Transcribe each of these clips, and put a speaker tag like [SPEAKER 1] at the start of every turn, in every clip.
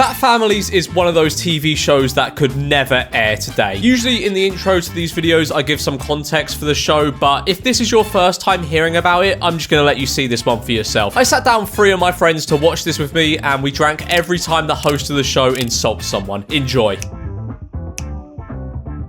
[SPEAKER 1] Fat Families is one of those TV shows that could never air today. Usually in the intros to these videos, I give some context for the show, but if this is your first time hearing about it, I'm just gonna let you see this one for yourself. I sat down 3 of my friends to watch this with me, and we drank every time the host of the show insults someone. Enjoy.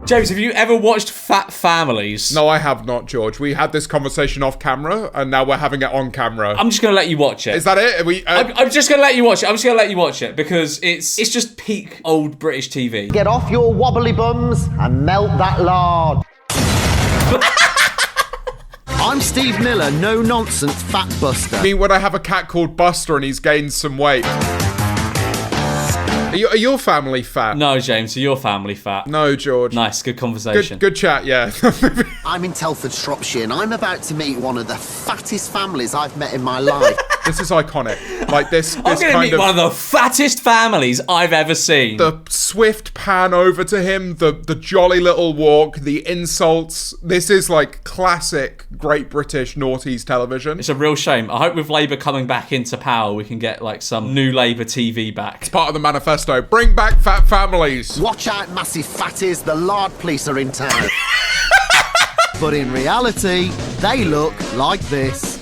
[SPEAKER 1] James, have you ever watched Fat Families?
[SPEAKER 2] No, I have not, George. We had this conversation off camera, and now we're having it on camera.
[SPEAKER 1] I'm just gonna let you watch it.
[SPEAKER 2] Is that it?
[SPEAKER 1] I'm just gonna let you watch it. I'm just gonna let you watch it because it's just peak old British TV.
[SPEAKER 3] Get off your wobbly bums and melt that lard. I'm Steve Miller, no-nonsense fat buster.
[SPEAKER 2] I mean, when I have a cat called Buster and he's gained some weight. Are your family fat?
[SPEAKER 1] No, James, are your family fat?
[SPEAKER 2] No, George.
[SPEAKER 1] Nice, good conversation.
[SPEAKER 2] Good chat, yeah.
[SPEAKER 3] I'm in Telford, Shropshire, and I'm about to meet one of the fattest families I've met in my life.
[SPEAKER 2] This is iconic. Like this
[SPEAKER 1] I'm gonna meet one of the fattest families I've ever seen.
[SPEAKER 2] The swift pan over to him, the jolly little walk, the insults. This is like classic Great British noughties television.
[SPEAKER 1] It's a real shame. I hope with Labour coming back into power, we can get like some new Labour TV back.
[SPEAKER 2] It's part of the manifesto. Bring back fat families.
[SPEAKER 3] Watch out, massive fatties, the lard police are in town. But in reality, they look like this.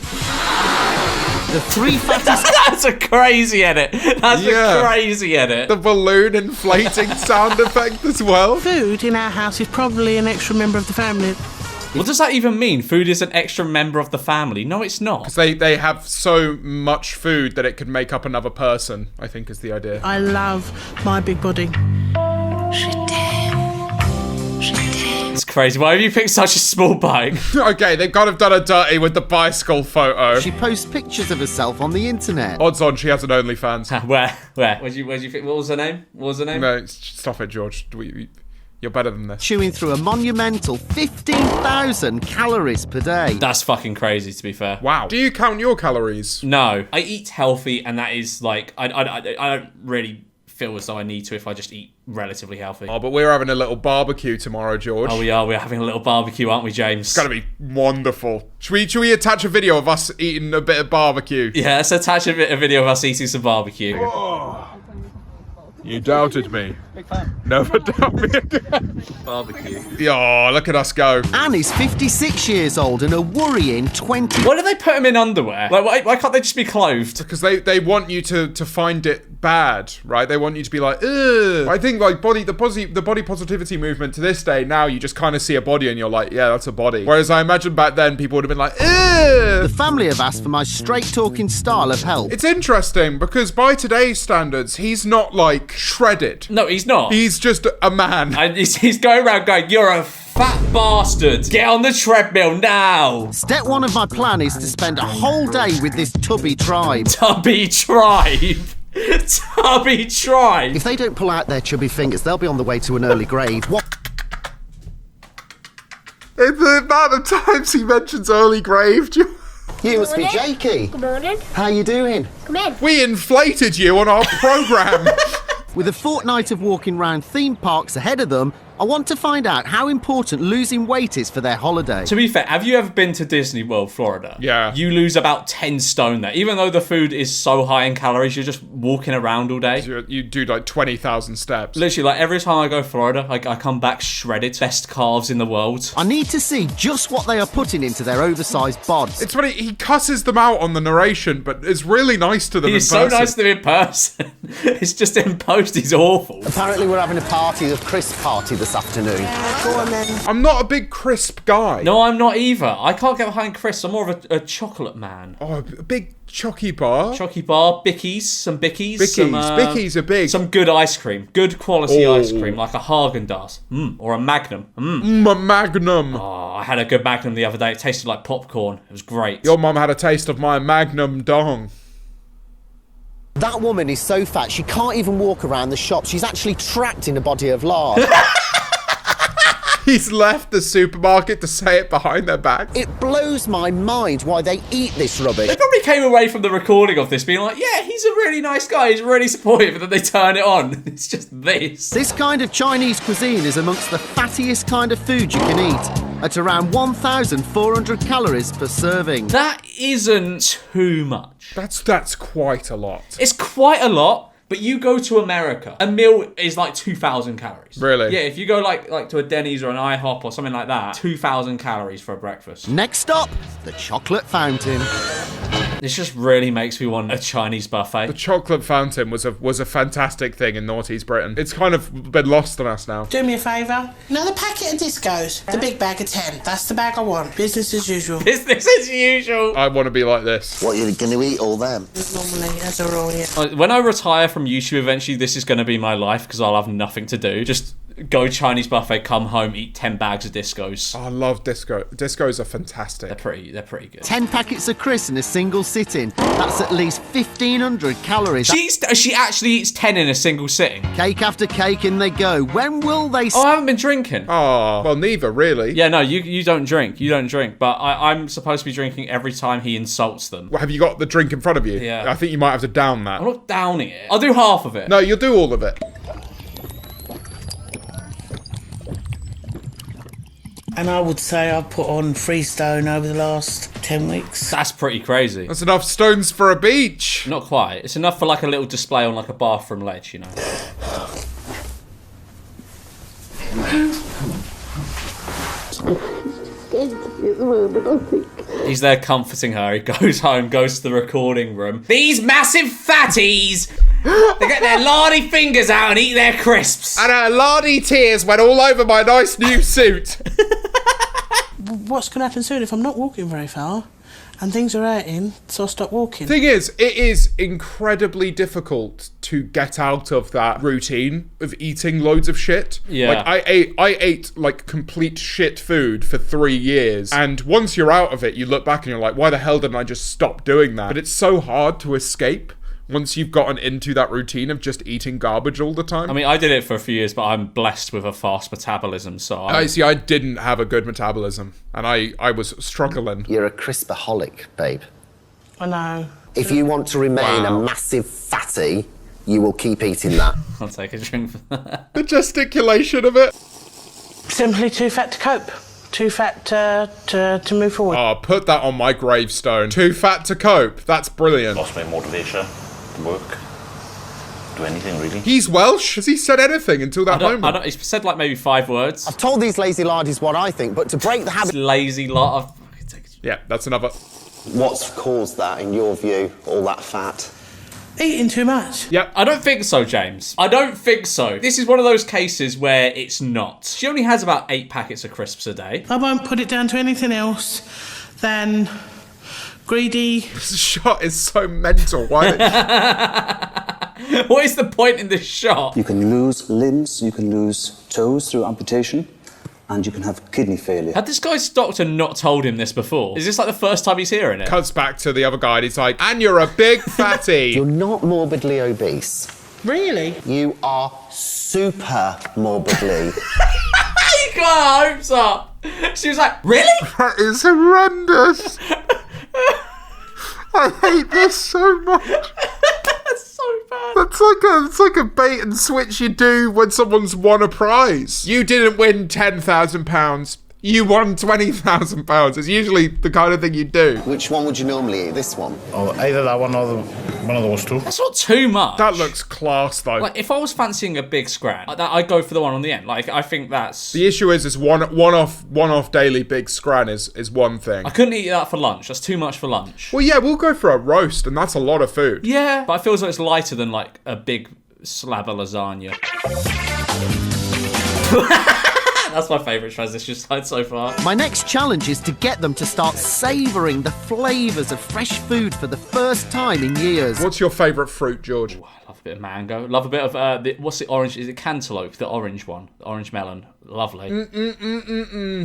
[SPEAKER 3] The 3 fattest...
[SPEAKER 1] That's a crazy edit. That's a crazy edit.
[SPEAKER 2] The balloon inflating sound effect as well.
[SPEAKER 4] Food in our house is probably an extra member of the family.
[SPEAKER 1] What does that even mean? Food is an extra member of the family? No, it's not.
[SPEAKER 2] Because they have so much food that it could make up another person, I think is the idea.
[SPEAKER 4] I love my big body.
[SPEAKER 1] It's crazy. Why have you picked such a small bike?
[SPEAKER 2] Okay, they've kind of done a dirty with the bicycle photo.
[SPEAKER 3] She posts pictures of herself on the internet.
[SPEAKER 2] Odds on she has an OnlyFans.
[SPEAKER 1] Where? Where'd you think? What was her name?
[SPEAKER 2] No, stop it, George. You're better than this.
[SPEAKER 3] Chewing through a monumental 15,000 calories per day.
[SPEAKER 1] That's fucking crazy, to be fair.
[SPEAKER 2] Wow. Do you count your calories?
[SPEAKER 1] No. I eat healthy, and that is like... I don't really feel as though I need to if I just eat relatively healthy.
[SPEAKER 2] Oh, but we're having a little barbecue tomorrow, George.
[SPEAKER 1] Oh, we are. We're having a little barbecue, aren't we, James?
[SPEAKER 2] It's gonna be wonderful. Should we attach a video of us eating a bit of barbecue?
[SPEAKER 1] Yeah, let's attach a video of us eating some barbecue.
[SPEAKER 2] Oh. You doubted me. Never doubt me again.
[SPEAKER 1] Barbecue.
[SPEAKER 2] Oh, look at us go.
[SPEAKER 3] Annie's 56 years old and a worrying 20.
[SPEAKER 1] Why do they put him in underwear? Like, why can't they just be clothed?
[SPEAKER 2] Because they want you to find it bad, right? They want you to be like, ugh. I think like the body positivity movement to this day, now you just kind of see a body and you're like, yeah, that's a body. Whereas I imagine back then people would have been like, ugh.
[SPEAKER 3] The family have asked for my straight talking style of help.
[SPEAKER 2] It's interesting because by today's standards, he's not like shredded.
[SPEAKER 1] No, he's not.
[SPEAKER 2] He's just a man.
[SPEAKER 1] And he's going around going, you're a fat bastard. Get on the treadmill now.
[SPEAKER 3] Step 1 of my plan is to spend a whole day with this tubby tribe.
[SPEAKER 1] Tubby tribe. Tubby tribe.
[SPEAKER 3] If they don't pull out their chubby fingers, they'll be on the way to an early grave. What?
[SPEAKER 2] In the amount of times he mentions early grave,
[SPEAKER 3] You must be Jakey.
[SPEAKER 5] Good morning.
[SPEAKER 3] How you doing?
[SPEAKER 5] Come in.
[SPEAKER 2] we inflated you on our programme.
[SPEAKER 3] With a fortnight of walking round theme parks ahead of them, I want to find out how important losing weight is for their holiday.
[SPEAKER 1] To be fair, have you ever been to Disney World, Florida?
[SPEAKER 2] Yeah.
[SPEAKER 1] You lose about 10 stone there. Even though the food is so high in calories, you're just walking around all day.
[SPEAKER 2] You do like 20,000 steps.
[SPEAKER 1] Literally, like every time I go to Florida, I come back shredded. Best calves in the world.
[SPEAKER 3] I need to see just what they are putting into their oversized bods.
[SPEAKER 2] It's funny, he cusses them out on the narration, but it's really nice to them
[SPEAKER 1] He's
[SPEAKER 2] in person.
[SPEAKER 1] so nice to them in person. It's just in post, he's awful.
[SPEAKER 3] Apparently we're having a party, a crisp party this afternoon. Go on then.
[SPEAKER 2] I'm not a big crisp guy.
[SPEAKER 1] No, I'm not either. I can't get behind crisps. I'm more of a chocolate man.
[SPEAKER 2] Oh, a big chocky bar.
[SPEAKER 1] Chocky bar, Bickies, some Bickies.
[SPEAKER 2] Bickies are big.
[SPEAKER 1] Some good ice cream. Good quality ice cream, like a Haagen-Dazs. Or a Magnum.
[SPEAKER 2] A Magnum.
[SPEAKER 1] Oh, I had a good Magnum the other day. It tasted like popcorn. It was great.
[SPEAKER 2] Your mum had a taste of my Magnum dong.
[SPEAKER 3] That woman is so fat she can't even walk around the shop. She's actually trapped in a body of lard.
[SPEAKER 2] He's left the supermarket to say it behind their back.
[SPEAKER 3] It blows my mind why they eat this rubbish.
[SPEAKER 1] They probably came away from the recording of this being like, yeah, he's a really nice guy, he's really supportive, and then they turn it on. It's just this.
[SPEAKER 3] This kind of Chinese cuisine is amongst the fattiest kind of food you can eat, at around 1,400 calories per serving.
[SPEAKER 1] That isn't too much.
[SPEAKER 2] That's quite a lot.
[SPEAKER 1] It's quite a lot. But you go to America, a meal is like 2,000 calories.
[SPEAKER 2] Really?
[SPEAKER 1] Yeah, if you go like to a Denny's or an IHOP or something like that, 2,000 calories for a breakfast.
[SPEAKER 3] Next stop, the chocolate fountain.
[SPEAKER 1] This just really makes me want a Chinese buffet.
[SPEAKER 2] The chocolate fountain was a fantastic thing in noughties Britain. It's kind of been lost on us now.
[SPEAKER 4] Do me a favour. Another packet of discos. The big bag of 10. That's the bag I want. Business as usual.
[SPEAKER 1] Business as usual.
[SPEAKER 2] I want to be like this.
[SPEAKER 3] What, you're going to eat all them?
[SPEAKER 4] Normally, as a rule, yeah.
[SPEAKER 1] When I retire from YouTube eventually, this is going to be my life because I'll have nothing to do. Just go Chinese buffet, come home, eat 10 bags of discos.
[SPEAKER 2] Oh, I love disco. Discos are fantastic.
[SPEAKER 1] They're pretty good.
[SPEAKER 3] 10 packets of crisps in a single sitting. That's at least 1,500 calories.
[SPEAKER 1] She actually eats 10 in a single sitting.
[SPEAKER 3] Cake after cake, in they go. When will they...
[SPEAKER 1] Oh, I haven't been drinking.
[SPEAKER 2] Oh, well, neither, really.
[SPEAKER 1] Yeah, no, you don't drink. You don't drink. But I'm supposed to be drinking every time he insults them.
[SPEAKER 2] Well, have you got the drink in front of you?
[SPEAKER 1] Yeah.
[SPEAKER 2] I think you might have to down that.
[SPEAKER 1] I'm not downing it. I'll do half of it.
[SPEAKER 2] No, you'll do all of it.
[SPEAKER 4] And I would say I've put on 3 stone over the last 10 weeks.
[SPEAKER 1] That's pretty crazy.
[SPEAKER 2] That's enough stones for a beach.
[SPEAKER 1] Not quite. It's enough for like a little display on like a bathroom ledge, you know. He's there comforting her. He goes home, goes to the recording room. These massive fatties! They get their lardy fingers out and eat their crisps.
[SPEAKER 2] And her lardy tears went all over my nice new suit.
[SPEAKER 4] What's going to happen soon if I'm not walking very far and things are hurting, so I'll stop walking?
[SPEAKER 2] Thing is, it is incredibly difficult to get out of that routine of eating loads of shit.
[SPEAKER 1] Yeah.
[SPEAKER 2] Like I ate like complete shit food for 3 years, and once you're out of it, you look back and you're like, why the hell didn't I just stop doing that? But it's so hard to escape once you've gotten into that routine of just eating garbage all the time.
[SPEAKER 1] I mean, I did it for a few years, but I'm blessed with a fast metabolism, so
[SPEAKER 2] I didn't have a good metabolism, and I was struggling.
[SPEAKER 3] You're a crispaholic, babe.
[SPEAKER 4] I know.
[SPEAKER 3] If you want to remain
[SPEAKER 2] Wow.
[SPEAKER 3] a massive fatty, you will keep eating that.
[SPEAKER 1] I'll take a drink for that.
[SPEAKER 2] The gesticulation of it.
[SPEAKER 4] Simply too fat to cope. Too fat to move forward.
[SPEAKER 2] Oh, put that on my gravestone. Too fat to cope. That's brilliant.
[SPEAKER 5] Lost my motivation to work, do anything really.
[SPEAKER 2] He's Welsh. Has he said anything until that moment?
[SPEAKER 1] He's said like maybe 5 words.
[SPEAKER 3] I've told these lazy lardies what I think, but to break the habit...
[SPEAKER 1] Lazy lot of...
[SPEAKER 2] Yeah, that's another.
[SPEAKER 3] What's caused that, in your view, all that fat?
[SPEAKER 4] Eating too much.
[SPEAKER 2] Yep.
[SPEAKER 1] I don't think so, James. I don't think so. This is one of those cases where it's not. She only has about 8 packets of crisps a day.
[SPEAKER 4] I won't put it down to anything else than greedy.
[SPEAKER 2] This shot is so mental. Why?
[SPEAKER 1] What is the point in this shot?
[SPEAKER 6] You can lose limbs, you can lose toes through amputation, and you can have kidney failure.
[SPEAKER 1] Had this guy's doctor not told him this before? Is this like the first time he's hearing it?
[SPEAKER 2] Cuts back to the other guy and he's like, and you're a big fatty.
[SPEAKER 3] You're not morbidly obese.
[SPEAKER 4] Really?
[SPEAKER 3] You are super morbidly.
[SPEAKER 1] You got her hopes up. She was like, really?
[SPEAKER 2] That is horrendous. I hate this so much.
[SPEAKER 1] That's so bad.
[SPEAKER 2] It's like a bait and switch you do when someone's won a prize. You didn't win £10,000. You won £20,000. It's usually the kind of thing you do.
[SPEAKER 3] Which one would you normally eat? This one?
[SPEAKER 7] Oh, either that one or one of those two.
[SPEAKER 1] That's not too much.
[SPEAKER 2] That looks class, though.
[SPEAKER 1] Like, if I was fancying a big scran, I'd go for the one on the end. Like, I think that's...
[SPEAKER 2] The issue is one-off daily big scran is one thing.
[SPEAKER 1] I couldn't eat that for lunch. That's too much for lunch.
[SPEAKER 2] Well, yeah, we'll go for a roast, and that's a lot of food.
[SPEAKER 1] Yeah, but I feel as though it's lighter than, like, a big slab of lasagna. That's my favourite transition slide so far.
[SPEAKER 3] My next challenge is to get them to start savouring the flavours of fresh food for the first time in years.
[SPEAKER 2] What's your favourite fruit, George?
[SPEAKER 1] Ooh, I love a bit of mango. Love a bit of, what's the orange? Is it cantaloupe? The orange one. The orange melon. Lovely.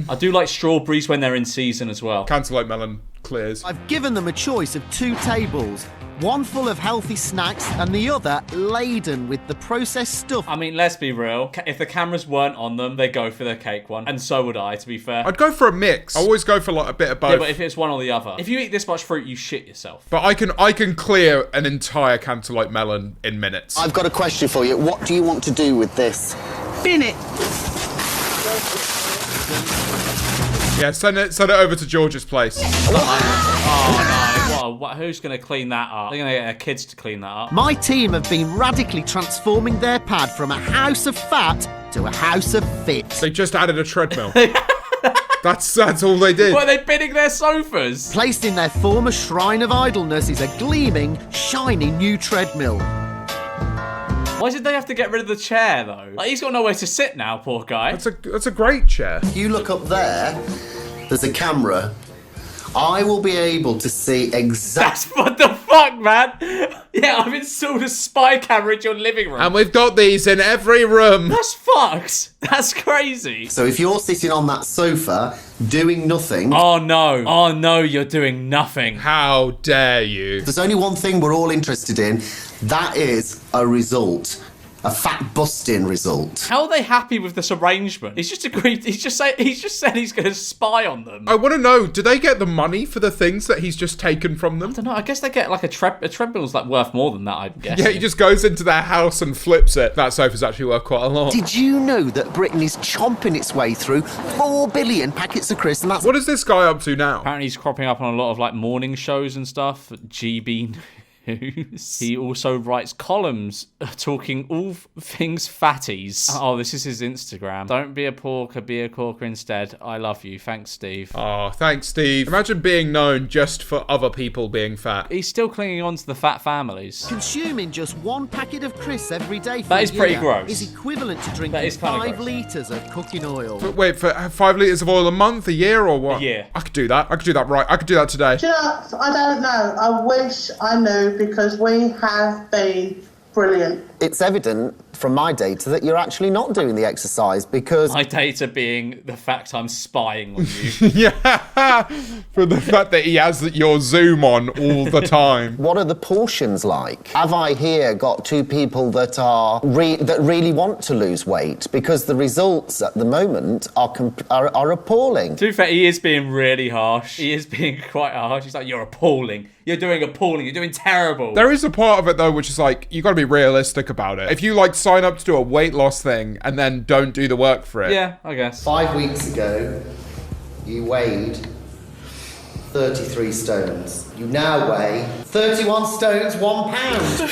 [SPEAKER 1] I do like strawberries when they're in season as well.
[SPEAKER 2] Cantaloupe melon clears.
[SPEAKER 3] I've given them a choice of 2 tables. One full of healthy snacks and the other laden with the processed stuff.
[SPEAKER 1] I mean, let's be real. If the cameras weren't on them, they'd go for the cake one. And so would I, to be fair.
[SPEAKER 2] I'd go for a mix. I always go for like a bit of both.
[SPEAKER 1] Yeah, but if it's one or the other. If you eat this much fruit, you shit yourself.
[SPEAKER 2] But I can clear an entire cantaloupe melon in minutes.
[SPEAKER 3] I've got a question for you. What do you want to do with this?
[SPEAKER 4] Bin it.
[SPEAKER 2] Yeah, send it over to George's place.
[SPEAKER 1] Oh, no. What who's going to clean that up? They're going to get their kids to clean that up.
[SPEAKER 3] My team have been radically transforming their pad from a house of fat to a house of fit.
[SPEAKER 2] They just added a treadmill. That's all they did.
[SPEAKER 1] What, are they bidding their sofas?
[SPEAKER 3] Placed in their former shrine of idleness is a gleaming, shiny new treadmill.
[SPEAKER 1] Why did they have to get rid of the chair, though? Like, he's got nowhere to sit now, poor guy.
[SPEAKER 2] That's a great chair.
[SPEAKER 3] If you look up there, there's a camera. I will be able to see exactly...
[SPEAKER 1] What the fuck, man? Yeah, I've installed a spy camera in your living room.
[SPEAKER 2] And we've got these in every room.
[SPEAKER 1] That's fucked. That's crazy.
[SPEAKER 3] So if you're sitting on that sofa, doing nothing...
[SPEAKER 1] Oh, no. Oh, no, you're doing nothing.
[SPEAKER 2] How dare you?
[SPEAKER 3] There's only one thing we're all interested in. That is a result. A fat busting result.
[SPEAKER 1] How are they happy with this arrangement? He's just agreed. He's just said he's going to spy on them.
[SPEAKER 2] I want to know, do they get the money for the things that he's just taken from them?
[SPEAKER 1] I don't know. I guess they get like a treadmill's like worth more than that, I guess.
[SPEAKER 2] Yeah, he just goes into their house and flips it. That sofa's actually worth quite a lot.
[SPEAKER 3] Did you know that Britain is chomping its way through 4 billion packets of crisps? And that's...
[SPEAKER 2] What is this guy up to now?
[SPEAKER 1] Apparently he's cropping up on a lot of like morning shows and stuff. GB News. He also writes columns talking all things fatties. Oh, this is his Instagram. Don't be a porker, be a corker instead. I love you. Thanks, Steve.
[SPEAKER 2] Oh, thanks, Steve. Imagine being known just for other people being fat.
[SPEAKER 1] He's still clinging on to the fat families.
[SPEAKER 3] Consuming just 1 packet of crisps every day for
[SPEAKER 1] That is
[SPEAKER 3] a
[SPEAKER 1] pretty
[SPEAKER 3] year
[SPEAKER 1] gross.
[SPEAKER 3] is equivalent to drinking
[SPEAKER 1] That is kinda
[SPEAKER 3] 5
[SPEAKER 1] gross.
[SPEAKER 3] litres of cooking oil.
[SPEAKER 2] But wait, for 5 litres of oil a month, a year, or what?
[SPEAKER 1] A year.
[SPEAKER 2] I could do that. I could do that right. I could do that today.
[SPEAKER 8] Do you know, I don't know. I wish I knew because we have been brilliant.
[SPEAKER 3] It's evident from my data that you're actually not doing the exercise because...
[SPEAKER 1] My data being the fact I'm spying on you.
[SPEAKER 2] Yeah, for the fact that he has your Zoom on all the time.
[SPEAKER 3] What are the portions like? Have I here got 2 people that are that really want to lose weight? Because the results at the moment are appalling.
[SPEAKER 1] To be fair, he is being really harsh. He is being quite harsh. He's like, you're appalling. You're doing appalling. You're doing terrible.
[SPEAKER 2] There is a part of it, though, which is like, you got to be realistic about it. If you, like, sign up to do a weight loss thing and then don't do the work for it.
[SPEAKER 1] Yeah, I guess.
[SPEAKER 3] 5 weeks ago, you weighed 33 stones. You now weigh 31 stones, 1 pound.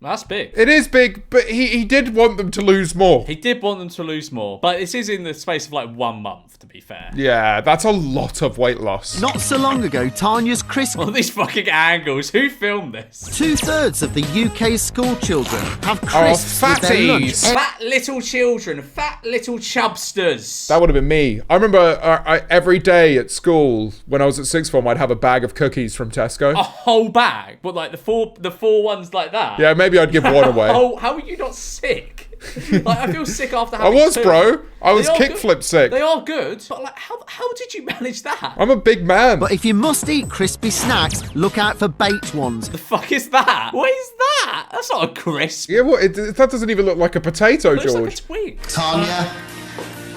[SPEAKER 1] That's big.
[SPEAKER 2] It is big, but he did want them to lose more.
[SPEAKER 1] He did want them to lose more, but this is in the space of like 1 month, to be fair.
[SPEAKER 2] Yeah, that's a lot of weight loss.
[SPEAKER 3] Not so long ago, Tanya's crisp...
[SPEAKER 1] All these fucking angles. Who filmed this?
[SPEAKER 3] 2/3 of the UK school children have
[SPEAKER 2] Oh,
[SPEAKER 3] crisps with their lunch.
[SPEAKER 2] fatties.
[SPEAKER 1] Fat little children. Fat little chubsters.
[SPEAKER 2] That would have been me. I remember every day at school, when I was at sixth form, I'd have a bag of cookies from Tesco.
[SPEAKER 1] A whole bag? What, like the four ones like that?
[SPEAKER 2] Yeah, maybe I'd give one away.
[SPEAKER 1] How are you not sick? Like, I feel sick after
[SPEAKER 2] I
[SPEAKER 1] having
[SPEAKER 2] was,
[SPEAKER 1] two.
[SPEAKER 2] bro. I was
[SPEAKER 1] They are
[SPEAKER 2] kickflip
[SPEAKER 1] good.
[SPEAKER 2] sick.
[SPEAKER 1] They are good, but like, how did you manage that?
[SPEAKER 2] I'm a big man.
[SPEAKER 3] But if you must eat crispy snacks, look out for baked ones.
[SPEAKER 1] The fuck is that? What is that? That's not a crisp.
[SPEAKER 2] Yeah, what? That doesn't even look like a potato,
[SPEAKER 1] It looks
[SPEAKER 2] George.
[SPEAKER 1] like a twig.
[SPEAKER 3] Tanya,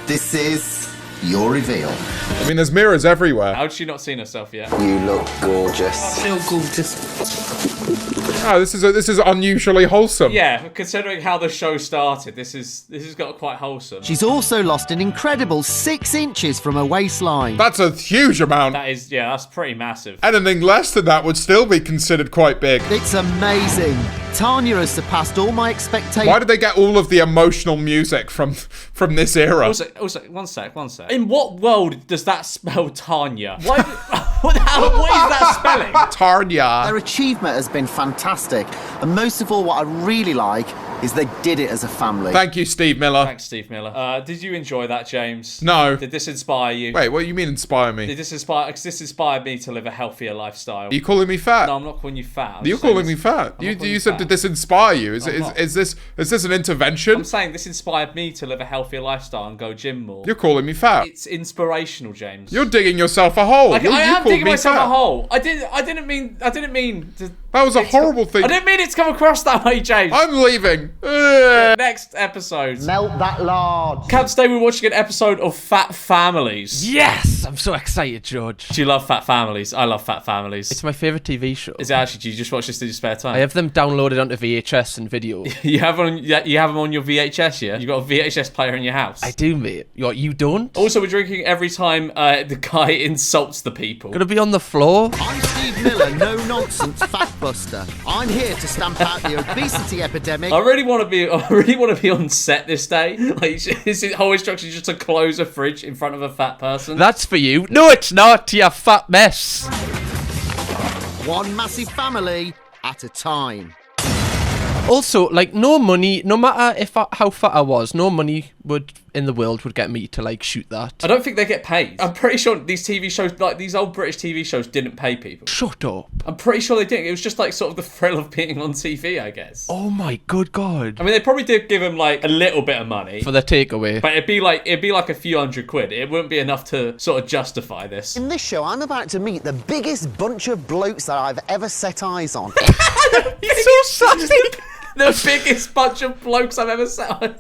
[SPEAKER 3] this is your reveal.
[SPEAKER 2] I mean, there's mirrors everywhere.
[SPEAKER 1] How'd she not seen herself yet?
[SPEAKER 3] You look gorgeous.
[SPEAKER 4] Feel gorgeous.
[SPEAKER 2] Oh, this is unusually wholesome.
[SPEAKER 1] Yeah, considering how the show started, this has got quite wholesome.
[SPEAKER 3] She's also lost an incredible 6 inches from her waistline.
[SPEAKER 2] That's a huge amount.
[SPEAKER 1] That's pretty massive.
[SPEAKER 2] Anything less than that would still be considered quite big.
[SPEAKER 3] It's amazing. Tanya has surpassed all my expectations.
[SPEAKER 2] Why did they get all of the emotional music from this era?
[SPEAKER 1] Also, one sec. In what world does that spell Tanya? Why? What is that spelling?
[SPEAKER 2] Tarnia.
[SPEAKER 3] Their achievement has been fantastic. And most of all, what I really like is they did it as a family.
[SPEAKER 2] Thank you, Steve Miller.
[SPEAKER 1] Thanks, Steve Miller. Did you enjoy that, James?
[SPEAKER 2] No.
[SPEAKER 1] Did this inspire you?
[SPEAKER 2] Wait, what do you mean inspire me?
[SPEAKER 1] Did this inspire? Because this inspired me to live a healthier lifestyle.
[SPEAKER 2] Are you calling me fat?
[SPEAKER 1] No, I'm not calling you fat.
[SPEAKER 2] You're calling me fat. You said, did this inspire you? Is this an intervention?
[SPEAKER 1] I'm saying this inspired me to live a healthier lifestyle and go gym more.
[SPEAKER 2] You're calling me fat.
[SPEAKER 1] It's inspirational, James.
[SPEAKER 2] You're digging yourself a hole.
[SPEAKER 1] I
[SPEAKER 2] You
[SPEAKER 1] am
[SPEAKER 2] called
[SPEAKER 1] digging
[SPEAKER 2] me
[SPEAKER 1] myself
[SPEAKER 2] fat.
[SPEAKER 1] a hole. I didn't mean to.
[SPEAKER 2] That was a horrible thing.
[SPEAKER 1] I didn't mean it to come across that way, James.
[SPEAKER 2] I'm leaving. disgusting. Ugh.
[SPEAKER 1] Next episode.
[SPEAKER 3] Melt that lard.
[SPEAKER 1] Camp, today we're watching an episode of Fat Families.
[SPEAKER 9] Yes! I'm so excited, George.
[SPEAKER 1] Do you love Fat Families? I love Fat Families.
[SPEAKER 9] It's my favourite TV show.
[SPEAKER 1] Is it actually? Do you just watch this in your spare time?
[SPEAKER 9] I have them downloaded onto VHS and video.
[SPEAKER 1] You have them on your VHS, yeah? You got a VHS player in your house?
[SPEAKER 9] I do, mate. You don't?
[SPEAKER 1] Also, we're drinking every time the guy insults the people.
[SPEAKER 9] Gonna be on the floor?
[SPEAKER 3] I'm Steve Miller, no-nonsense fat buster. I'm here to stamp out the obesity epidemic.
[SPEAKER 1] I really want to be on set this day. Like, his whole instruction is just to close a fridge in front of a fat person.
[SPEAKER 9] That's for you. No, it's not, you fat mess.
[SPEAKER 3] One massive family at a time.
[SPEAKER 9] Also, like, no money, no matter how fat I was, no money in the world would get me to, like, shoot that.
[SPEAKER 1] I don't think they get paid. I'm pretty sure these TV shows, like these old British TV shows, didn't pay people.
[SPEAKER 9] Shut up.
[SPEAKER 1] I'm pretty sure they didn't. It was just like sort of the thrill of being on TV, I guess.
[SPEAKER 9] Oh my good God.
[SPEAKER 1] I mean, they probably did give them like a little bit of money
[SPEAKER 9] For the takeaway.
[SPEAKER 1] but it'd be like a few £100. It wouldn't be enough to sort of justify this.
[SPEAKER 3] In this show, I'm about to meet the biggest bunch of blokes that I've ever set eyes on.
[SPEAKER 1] So sassy. The biggest bunch of blokes I've ever seen.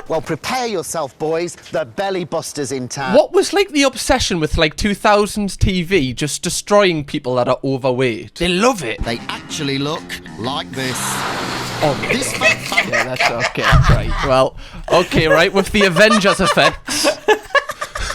[SPEAKER 3] Well, prepare yourself, boys. The belly buster's in town.
[SPEAKER 9] What was, like, the obsession with, like, 2000s TV just destroying people that are overweight? They love it.
[SPEAKER 3] They actually look like this.
[SPEAKER 9] Oh,
[SPEAKER 3] This fat
[SPEAKER 9] yeah, that's okay. Right. Well, okay, right, with the Avengers effects.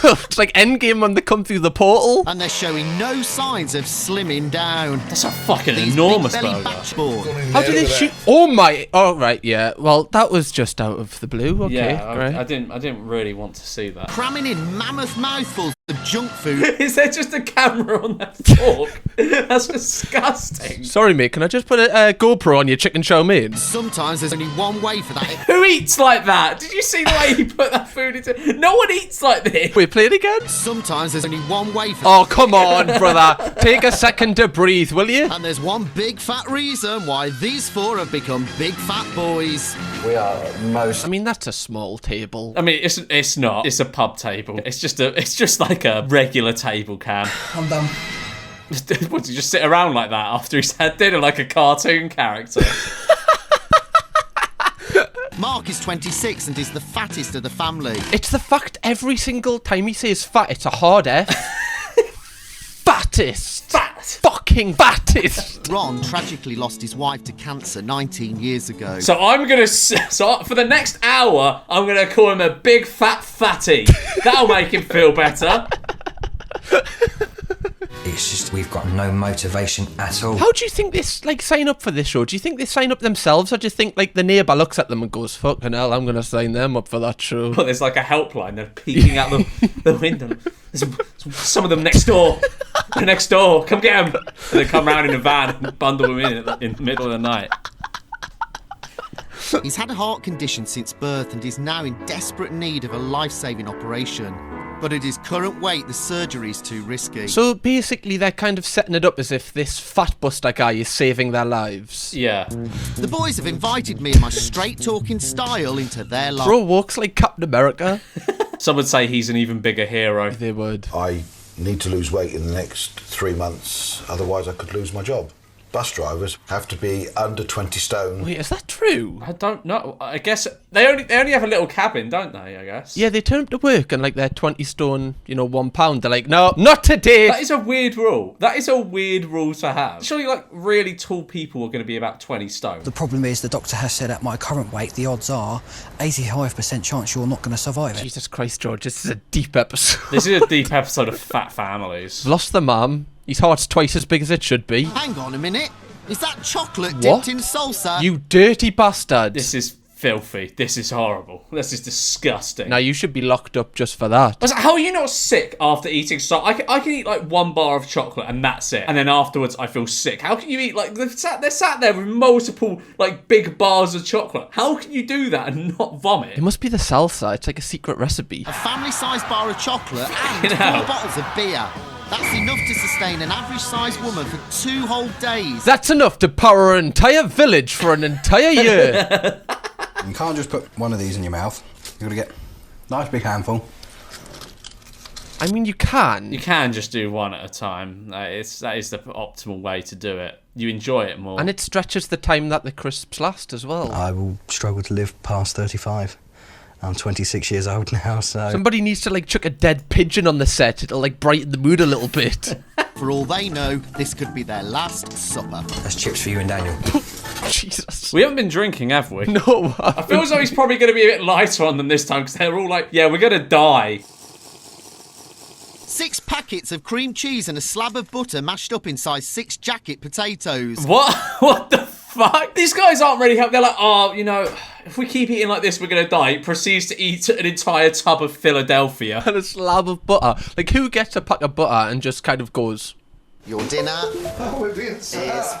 [SPEAKER 9] It's like Endgame when they come through the portal.
[SPEAKER 3] and they're showing no signs of slimming down.
[SPEAKER 1] That's a fucking
[SPEAKER 3] These
[SPEAKER 1] enormous
[SPEAKER 3] big belly
[SPEAKER 1] burger.
[SPEAKER 3] batchboard.
[SPEAKER 9] How did they shoot? Oh my! Oh right, yeah. Well, that was just out of the blue. Okay,
[SPEAKER 1] Yeah,
[SPEAKER 9] great.
[SPEAKER 1] I didn't really want to see that.
[SPEAKER 3] Cramming in mammoth mouthfuls of junk food.
[SPEAKER 1] Is there just a camera on that fork? That's disgusting.
[SPEAKER 9] Sorry, mate. Can I just put a GoPro on your chicken chow mein?
[SPEAKER 3] Sometimes there's only one way for that.
[SPEAKER 1] Who eats like that? Did you see the way he put that food into? No one eats like this.
[SPEAKER 9] Wait, play it again.
[SPEAKER 3] Sometimes there's only one way for
[SPEAKER 9] Oh, come on, brother. Take a second to breathe, will you?
[SPEAKER 3] And there's one big fat reason why these four have become big fat boys.
[SPEAKER 6] We are most.
[SPEAKER 9] I mean, that's a small table.
[SPEAKER 1] I mean, it's not. It's a pub table. It's just like a regular table, Cam.
[SPEAKER 4] I'm done.
[SPEAKER 1] Would you just sit around like that after he's had dinner like a cartoon character?
[SPEAKER 3] Mark is 26 and is the fattest of the family.
[SPEAKER 9] It's the fact every single time he says fat, it's a hard F. Fattest.
[SPEAKER 1] Fat.
[SPEAKER 9] Fucking fattest.
[SPEAKER 3] Ron tragically lost his wife to cancer 19 years ago.
[SPEAKER 1] So for the next hour, I'm gonna call him a big fat fatty. That'll make him feel better.
[SPEAKER 10] It's just we've got no motivation at all.
[SPEAKER 9] How do you think this, like, sign up for this show? Do you think they sign up themselves, or do you think, like, the neighbour looks at them and goes, fucking hell, I'm going to sign them up for that show?
[SPEAKER 1] Well, there's like a helpline. They're peeking out the window. There's some of them next door. They're next door. Come get them. And they come round in a van and bundle them in the middle of the night.
[SPEAKER 3] He's had a heart condition since birth and is now in desperate need of a life-saving operation. But at his current weight, the surgery is too risky.
[SPEAKER 9] So basically, they're kind of setting it up as if this fat buster guy is saving their lives.
[SPEAKER 1] Yeah.
[SPEAKER 3] The boys have invited me in my straight-talking style into their life.
[SPEAKER 9] Bro walks like Captain America.
[SPEAKER 1] Some would say he's an even bigger hero.
[SPEAKER 9] They would.
[SPEAKER 11] I need to lose weight in the next 3 months, otherwise I could lose my job. Bus drivers have to be under 20 stone.
[SPEAKER 9] Wait, is that true?
[SPEAKER 1] I don't know. I guess they only have a little cabin, don't they? I guess.
[SPEAKER 9] Yeah, they turn up to work and, like, they're 20 stone, £1. They're like, no, not today.
[SPEAKER 1] That is a weird rule. That is a weird rule to have. Surely, like, really tall people are going to be about 20 stone.
[SPEAKER 12] The problem is the doctor has said at my current weight, the odds are 85% chance you're not going to survive it.
[SPEAKER 9] Jesus Christ, George, this is a deep episode.
[SPEAKER 1] This is a deep episode of Fat Families.
[SPEAKER 9] Lost the mum. His heart's twice as big as it should be.
[SPEAKER 3] Hang on a minute. Is that chocolate
[SPEAKER 9] What?
[SPEAKER 3] dipped in salsa?
[SPEAKER 9] You dirty bastard.
[SPEAKER 1] This is filthy. This is horrible. This is disgusting.
[SPEAKER 9] Now, you should be locked up just for that.
[SPEAKER 1] How are you not sick after eating so? I can eat like 1 bar of chocolate and that's it. And then afterwards I feel sick. How can you eat like they're sat there with multiple like big bars of chocolate? How can you do that and not vomit?
[SPEAKER 9] It must be the salsa. It's like a secret recipe.
[SPEAKER 3] A family-sized bar of chocolate and
[SPEAKER 1] You know.
[SPEAKER 3] 4 bottles of beer. That's enough to sustain an average-sized woman for 2 whole days.
[SPEAKER 9] That's enough to power an entire village for an entire year.
[SPEAKER 11] You can't just put one of these in your mouth. You've got to get a nice big handful.
[SPEAKER 9] I mean, you can.
[SPEAKER 1] You can just do one at a time. That is the optimal way to do it. you enjoy it more.
[SPEAKER 9] And it stretches the time that the crisps last as well.
[SPEAKER 6] I will struggle to live past 35. I'm 26 years old now, so...
[SPEAKER 9] Somebody needs to, like, chuck a dead pigeon on the set. It'll, like, brighten the mood a little bit.
[SPEAKER 3] For all they know, this could be their last supper.
[SPEAKER 10] That's chips for you and Daniel.
[SPEAKER 9] Jesus.
[SPEAKER 1] We haven't been drinking, have we?
[SPEAKER 9] No.
[SPEAKER 1] I feel as though he's probably going to be a bit lighter on them this time, because they're all like, yeah, we're going to die.
[SPEAKER 3] 6 packets of cream cheese and a slab of butter mashed up inside 6 jacket potatoes.
[SPEAKER 1] What? What the fuck? These guys aren't really helping. They're like, oh, you know, if we keep eating like this, we're going to die. He proceeds to eat an entire tub of Philadelphia.
[SPEAKER 9] And a slab of butter. Like, who gets a pack of butter and just kind of goes...
[SPEAKER 3] Your dinner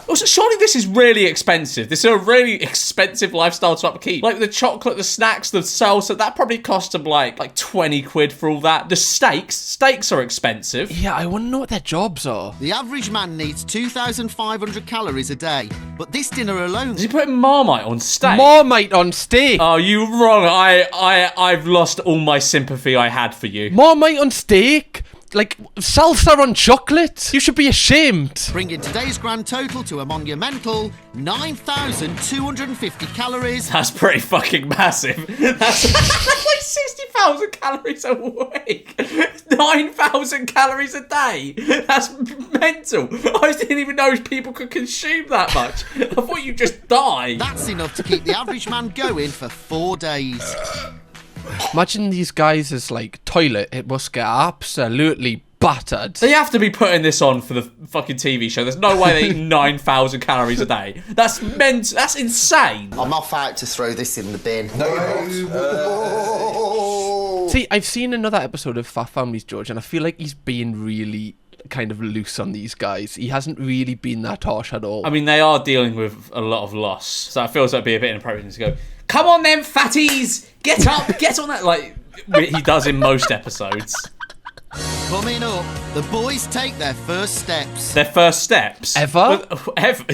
[SPEAKER 1] Also, surely this is really expensive. This is a really expensive lifestyle to upkeep. Like the chocolate, the snacks, the salsa, that probably cost them like 20 quid for all that. The steaks are expensive.
[SPEAKER 9] Yeah, I want to know what their jobs are.
[SPEAKER 3] The average man needs 2,500 calories a day, but this dinner alone...
[SPEAKER 1] Is he putting Marmite on steak?
[SPEAKER 9] Marmite on steak?
[SPEAKER 1] Oh, you wrong. I've lost all my sympathy I had for you.
[SPEAKER 9] Marmite on steak? Like, salsa on chocolate? You should be ashamed.
[SPEAKER 3] Bringing today's grand total to a monumental 9,250 calories.
[SPEAKER 1] That's pretty fucking massive. That's like 60,000 calories a week. 9,000 calories a day. That's mental. I didn't even know people could consume that much. I thought you just die.
[SPEAKER 3] That's enough to keep the average man going for 4 days.
[SPEAKER 9] Imagine these guys' like toilet. It must get absolutely battered.
[SPEAKER 1] They have to be putting this on for the fucking TV show. There's no way they eat 9,000 calories a day. That's mental. That's insane.
[SPEAKER 3] I'm off out to throw this in the bin.
[SPEAKER 9] See, I've seen another episode of Fat Families, George, and I feel like he's being really kind of loose on these guys. He hasn't really been that harsh at all.
[SPEAKER 1] I mean, they are dealing with a lot of loss, so it feels like it'd be a bit inappropriate to go, come on then, fatties! Get up, get on that, like he does in most episodes.
[SPEAKER 3] Coming up, the boys take their first steps.
[SPEAKER 1] Their first steps?
[SPEAKER 9] Ever?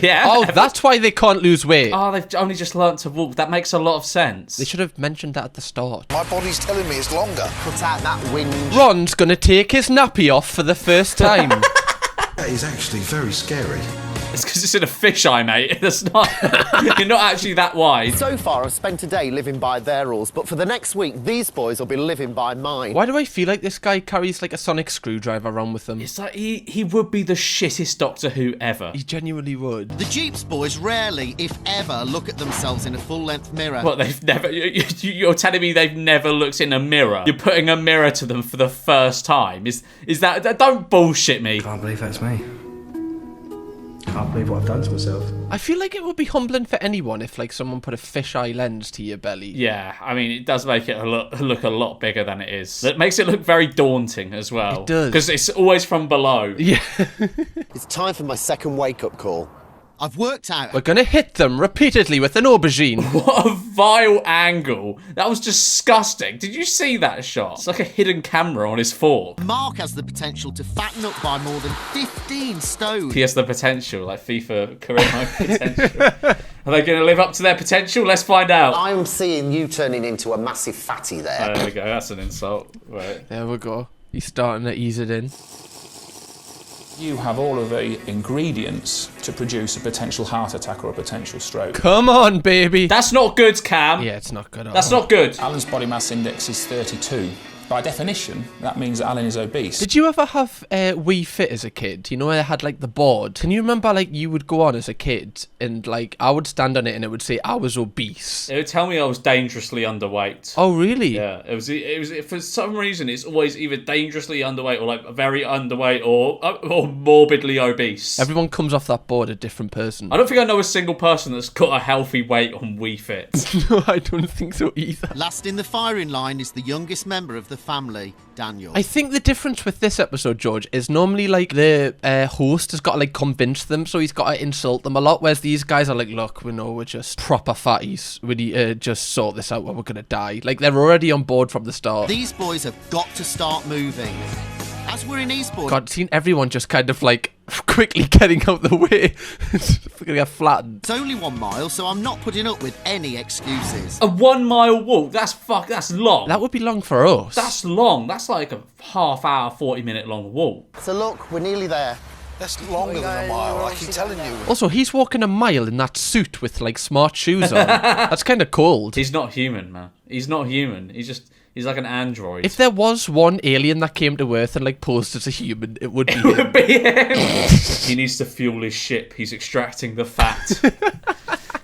[SPEAKER 1] Yeah.
[SPEAKER 9] Oh,
[SPEAKER 1] ever.
[SPEAKER 9] that's why they can't lose weight.
[SPEAKER 1] Oh, they've only just learnt to walk. That makes a lot of sense.
[SPEAKER 9] They should have mentioned that at the start.
[SPEAKER 11] My body's telling me it's longer.
[SPEAKER 3] Cut out that whinge.
[SPEAKER 9] Ron's gonna take his nappy off for the first time.
[SPEAKER 11] That is actually very scary.
[SPEAKER 1] It's because it's in a fisheye, mate. That's not. You're not actually that wide.
[SPEAKER 3] So far, I've spent a day living by their rules, but for the next week, these boys will be living by mine.
[SPEAKER 9] Why do I feel like this guy carries like a sonic screwdriver around with him?
[SPEAKER 1] It's like he would be the shittest Doctor Who ever.
[SPEAKER 9] He genuinely would.
[SPEAKER 3] The Jeeps boys rarely, if ever, look at themselves in a full-length mirror.
[SPEAKER 1] What, they've never... You're telling me they've never looked in a mirror? You're putting a mirror to them for the first time? Is that... Don't bullshit me.
[SPEAKER 10] Can't believe that's me. Can't believe what I've done to myself.
[SPEAKER 9] I feel like it would be humbling for anyone if like someone put a fisheye lens to your belly.
[SPEAKER 1] Yeah, I mean, it does make it look a lot bigger than it is. It makes it look very daunting as well.
[SPEAKER 9] It does.
[SPEAKER 1] Because it's always from below.
[SPEAKER 9] Yeah.
[SPEAKER 3] It's time for my second wake-up call. I've worked out...
[SPEAKER 9] We're gonna hit them repeatedly with an aubergine.
[SPEAKER 1] What a vile angle. That was disgusting. Did you see that shot? It's like a hidden camera on his fork.
[SPEAKER 3] Mark has the potential to fatten up by more than 15 stone.
[SPEAKER 1] He has the potential, like FIFA career mode potential. Are they going to live up to their potential? Let's find out.
[SPEAKER 3] I'm seeing you turning into a massive fatty there.
[SPEAKER 1] Oh, there we go. That's an insult. Right.
[SPEAKER 9] There we go. He's starting to ease it in.
[SPEAKER 13] You have all of the ingredients to produce a potential heart attack or a potential stroke.
[SPEAKER 9] Come on, baby.
[SPEAKER 1] That's not good, Cam.
[SPEAKER 9] Yeah, it's not good at all.
[SPEAKER 1] That's not good.
[SPEAKER 13] Alan's body mass index is 32. By definition, that means that Alan is obese.
[SPEAKER 9] Did you ever have Wii Fit as a kid? You know where they had like the board? Can you remember like you would go on as a kid and like I would stand on it and it would say I was obese?
[SPEAKER 1] It would tell me I was dangerously underweight.
[SPEAKER 9] Oh, really?
[SPEAKER 1] Yeah. It was for some reason it's always either dangerously underweight or like very underweight or morbidly obese.
[SPEAKER 9] Everyone comes off that board a different person.
[SPEAKER 1] I don't think I know a single person that's got a healthy weight on Wii Fit.
[SPEAKER 9] No, I don't think so either.
[SPEAKER 3] Last in the firing line is the youngest member of the family, Daniel.
[SPEAKER 9] I think the difference with this episode, George, is normally like the host has got to like convince them, so he's got to insult them a lot, whereas these guys are like, look, we know we're just proper fatties. We need to just sort this out or we're going to die. Like, they're already on board from the start.
[SPEAKER 3] These boys have got to start moving. As we're in Eastbourne...
[SPEAKER 9] God, seen everyone just kind of like quickly getting out the way. We're going to get flattened.
[SPEAKER 3] It's only 1 mile, so I'm not putting up with any excuses.
[SPEAKER 1] A 1 mile walk? That's long.
[SPEAKER 9] That would be long for us.
[SPEAKER 1] That's long. That's like a half hour, 40-minute long walk.
[SPEAKER 3] So look, we're nearly there.
[SPEAKER 11] That's longer than a mile, I keep telling you.
[SPEAKER 9] Also, he's walking a mile in that suit with like smart shoes on. That's kind of cold.
[SPEAKER 1] He's not human, man. He's not human. He's like an android.
[SPEAKER 9] If there was one alien that came to Earth and like posed as a human, it would be him.
[SPEAKER 1] It would be him. He needs to fuel his ship. He's extracting the fat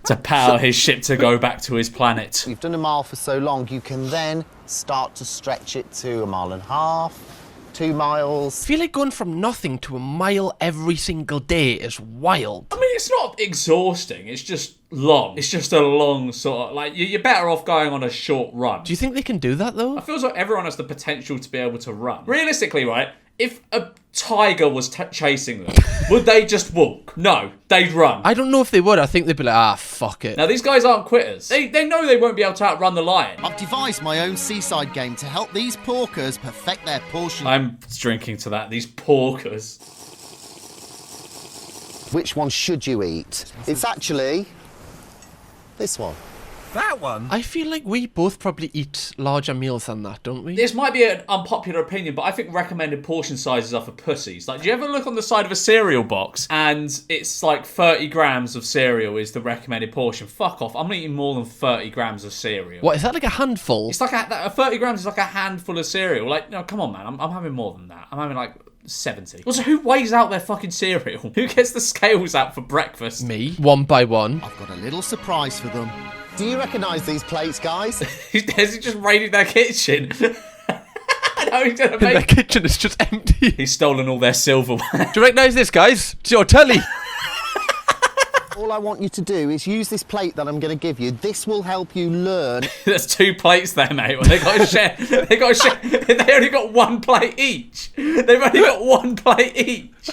[SPEAKER 1] to power his ship to go back to his planet.
[SPEAKER 3] You've done a mile for so long, you can then start to stretch it to 1.5 miles, 2 miles.
[SPEAKER 9] I feel like going from nothing to a mile every single day is wild.
[SPEAKER 1] I mean, it's not exhausting. It's just long. It's just a long sort of, like, you're better off going on a short run.
[SPEAKER 9] Do you think they can do that, though?
[SPEAKER 1] I feel like everyone has the potential to be able to run. Realistically, right, if a tiger was chasing them, would they just walk? No, they'd run.
[SPEAKER 9] I don't know if they would. I think they'd be like, fuck it.
[SPEAKER 1] Now, these guys aren't quitters. They know they won't be able to outrun the lion.
[SPEAKER 3] I've devised my own seaside game to help these porkers perfect their portion.
[SPEAKER 1] I'm drinking to that. These porkers.
[SPEAKER 3] Which one should you eat? It's actually this one.
[SPEAKER 10] That one?
[SPEAKER 9] I feel like we both probably eat larger meals than that, don't we?
[SPEAKER 1] This might be an unpopular opinion, but I think recommended portion sizes are for pussies. Like, do you ever look on the side of a cereal box and it's like 30 grams of cereal is the recommended portion? Fuck off. I'm not eating more than 30 grams of cereal.
[SPEAKER 9] What, is that like a handful?
[SPEAKER 1] It's like a 30 grams is like a handful of cereal. Like, no, come on, man. I'm having more than that. I'm having like 70. Also, who weighs out their fucking cereal? Who gets the scales out for breakfast?
[SPEAKER 9] Me. One by one.
[SPEAKER 3] I've got a little surprise for them. Do you recognise these plates, guys?
[SPEAKER 1] Is he just raiding their kitchen? No, he's gonna
[SPEAKER 9] Their kitchen is just empty.
[SPEAKER 1] He's stolen all their silverware.
[SPEAKER 9] Do you recognise this, guys? It's your telly.
[SPEAKER 3] All I want you to do is use this plate that I'm going to give you. This will help you learn.
[SPEAKER 1] There's 2 plates there, mate. Well, they got to share. They only got 1 plate each. They've only got 1 plate each.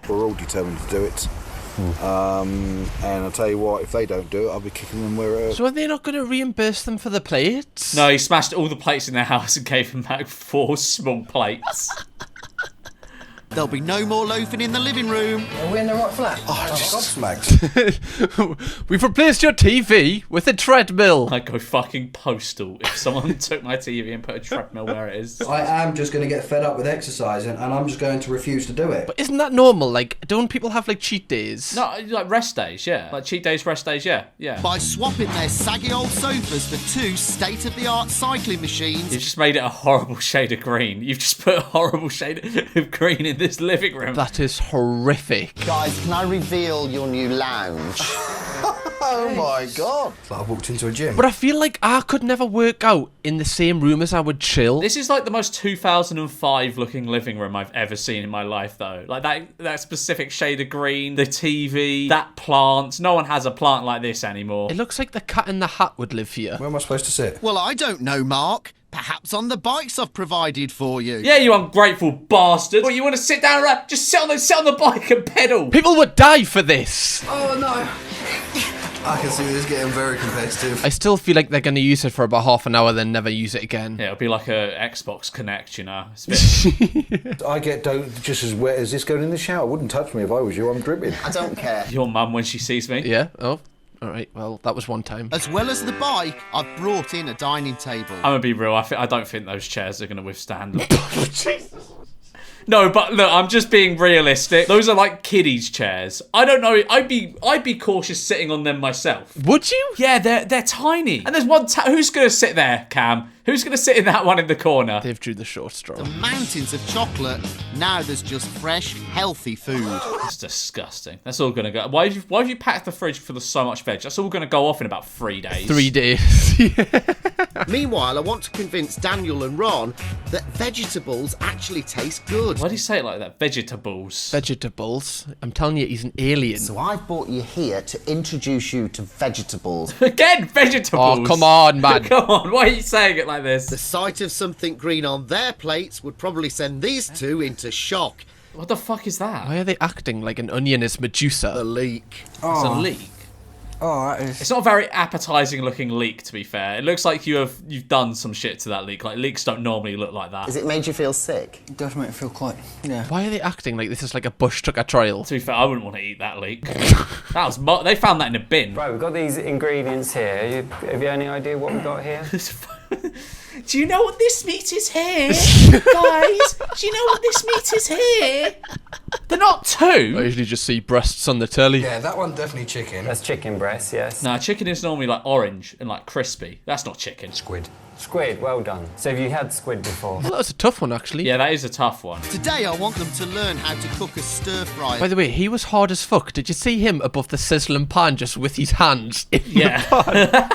[SPEAKER 11] We're all determined to do it. And I'll tell you what, if they don't do it, I'll be kicking them where...
[SPEAKER 9] So are they not going to reimburse them for the plates?
[SPEAKER 1] No, he smashed all the plates in their house and gave them back 4 small plates.
[SPEAKER 3] There'll be no more loafing in the living room.
[SPEAKER 10] Are we in the right flat?
[SPEAKER 11] Oh, just gobsmacked.
[SPEAKER 9] We've replaced your TV with a treadmill.
[SPEAKER 1] I'd go fucking postal if someone took my TV and put a treadmill where it is.
[SPEAKER 10] I am just going to get fed up with exercising and I'm just going to refuse to do it.
[SPEAKER 9] But isn't that normal? Like, don't people have like cheat days?
[SPEAKER 1] No, like rest days, yeah. Like cheat days, rest days, yeah.
[SPEAKER 3] By swapping their saggy old sofas for 2 state-of-the-art cycling machines.
[SPEAKER 1] You've just made it a horrible shade of green. You've just put a horrible shade of green in this living room.
[SPEAKER 9] That is horrific.
[SPEAKER 3] Guys, can I reveal your new lounge?
[SPEAKER 11] Oh my god.
[SPEAKER 10] It's like I walked into a gym.
[SPEAKER 9] But I feel like I could never work out in the same room as I would chill.
[SPEAKER 1] This is like the most 2005 looking living room I've ever seen in my life, though. Like that specific shade of green, the TV, that plant. No one has a plant like this anymore.
[SPEAKER 9] It looks like the Cat in the Hat would live here.
[SPEAKER 10] Where am I supposed to sit?
[SPEAKER 3] Well, I don't know, Mark. Perhaps on the bikes I've provided for you.
[SPEAKER 1] Yeah, you ungrateful bastard. What, you want to sit down around? Just sit on the bike and pedal.
[SPEAKER 9] People would die for this.
[SPEAKER 10] Oh no. I can see this getting very competitive.
[SPEAKER 9] I still feel like they're going to use it for about half an hour, then never use it again.
[SPEAKER 1] Yeah, it'll be like a Xbox Connect, you know.
[SPEAKER 11] I get just as wet as this going in the shower. Wouldn't touch me if I was you. I'm dripping.
[SPEAKER 3] I don't care.
[SPEAKER 1] Your mum when she sees me.
[SPEAKER 9] Yeah. Oh. All right, well, that was one time.
[SPEAKER 3] As well as the bike, I've brought in a dining table.
[SPEAKER 1] I'm going to be real. I don't think those chairs are going to withstand them. Jesus. No, but look, I'm just being realistic. Those are like kiddies' chairs. I don't know. I'd be cautious sitting on them myself.
[SPEAKER 9] Would you?
[SPEAKER 1] Yeah, they're tiny. And there's one. Who's gonna sit there, Cam? Who's gonna sit in that one in the corner?
[SPEAKER 9] They've drew the short straw.
[SPEAKER 3] The mountains of chocolate. Now there's just fresh, healthy food.
[SPEAKER 1] It's disgusting. That's all gonna go. Why have you packed the fridge full of so much veg? That's all gonna go off in about 3 days.
[SPEAKER 9] 3 days.
[SPEAKER 3] Meanwhile, I want to convince Daniel and Ron that vegetables actually taste good.
[SPEAKER 1] Why do you say it like that? Vegetables.
[SPEAKER 9] Vegetables. I'm telling you, he's an alien.
[SPEAKER 3] So I brought you here to introduce you to vegetables.
[SPEAKER 1] Again, vegetables.
[SPEAKER 9] Oh, come on, man.
[SPEAKER 1] Come on. Why are you saying it like this?
[SPEAKER 3] The sight of something green on their plates would probably send these two into shock.
[SPEAKER 1] What the fuck is that?
[SPEAKER 9] Why are they acting like an onion is Medusa?
[SPEAKER 3] The leek.
[SPEAKER 1] It's a leek.
[SPEAKER 10] Oh, that is...
[SPEAKER 1] It's not a very appetising looking leek, to be fair. It looks like you've done some shit to that leek. Like, leeks don't normally look like that.
[SPEAKER 3] Has it made you feel sick?
[SPEAKER 10] It does make me feel quite... Yeah.
[SPEAKER 9] Why are they acting like this is like a bush took a trial?
[SPEAKER 1] To be fair, I wouldn't want to eat that leek. They found that in a bin.
[SPEAKER 14] Right, we've got these ingredients here. Have you any idea what we've got here?
[SPEAKER 1] Do you know what this meat is here? Guys, do you know what this meat is here? They're not two.
[SPEAKER 9] I usually just see breasts on the telly.
[SPEAKER 14] Yeah, that one definitely chicken.
[SPEAKER 15] That's chicken breast, yes.
[SPEAKER 1] No, chicken is normally like orange and like crispy. That's not chicken.
[SPEAKER 14] Squid.
[SPEAKER 15] Squid, well done. So have you had squid before?
[SPEAKER 9] Well, that was a tough one, actually.
[SPEAKER 1] Yeah, that is a tough one.
[SPEAKER 3] Today I want them to learn how to cook a stir fry.
[SPEAKER 9] By the way, he was hard as fuck. Did you see him above the sizzling pan just with his hands in
[SPEAKER 1] Yeah.
[SPEAKER 9] the pan?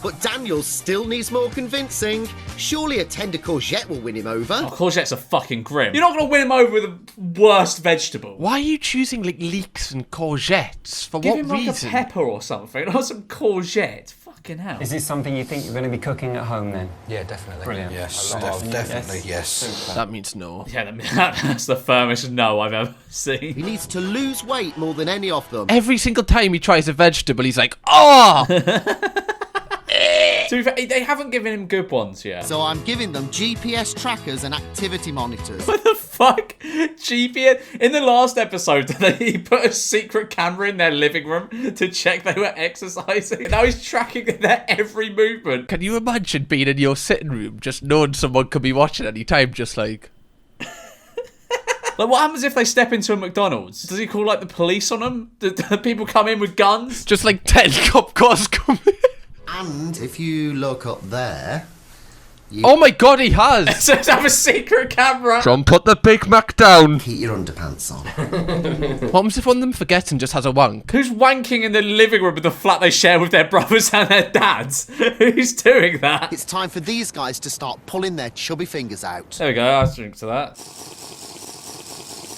[SPEAKER 3] But Daniel still needs more convincing. Surely a tender courgette will win him over.
[SPEAKER 1] Oh, courgette's a fucking grim. You're not going to win him over with the worst vegetable.
[SPEAKER 9] Why are you choosing like leeks and courgettes? For
[SPEAKER 1] Give
[SPEAKER 9] what
[SPEAKER 1] him like
[SPEAKER 9] reason?
[SPEAKER 1] a pepper or something, not some courgette. Fucking hell.
[SPEAKER 15] Is this something you think you're going to be cooking at home then?
[SPEAKER 14] Yeah, definitely.
[SPEAKER 15] Brilliant.
[SPEAKER 11] Yes,
[SPEAKER 15] A lot of-
[SPEAKER 11] definitely, yes.
[SPEAKER 9] That means no.
[SPEAKER 1] Yeah, that's the firmest no I've ever seen.
[SPEAKER 3] He needs to lose weight more than any of them.
[SPEAKER 9] Every single time he tries a vegetable, he's like, oh!
[SPEAKER 1] To be fair, they haven't given him good ones yet.
[SPEAKER 3] So I'm giving them GPS trackers and activity monitors.
[SPEAKER 1] What the fuck? GPS? In the last episode, he put a secret camera in their living room to check they were exercising. Now he's tracking their every movement.
[SPEAKER 9] Can you imagine being in your sitting room, just knowing someone could be watching any time, just like...
[SPEAKER 1] Like, what happens if they step into a McDonald's? Does he call, like, the police on them? Do people come in with guns?
[SPEAKER 9] Just like 10 cop cars come in.
[SPEAKER 3] And if you look up there...
[SPEAKER 9] Oh my god, he has!
[SPEAKER 1] So have a secret camera.
[SPEAKER 9] John, put the Big Mac down.
[SPEAKER 3] Keep your underpants on.
[SPEAKER 9] What happens if one of them forgets and just has a wank?
[SPEAKER 1] Who's wanking in the living room of the flat they share with their brothers and their dads? Who's doing that?
[SPEAKER 3] It's time for these guys to start pulling their chubby fingers out.
[SPEAKER 1] There we go, I'll drink to that.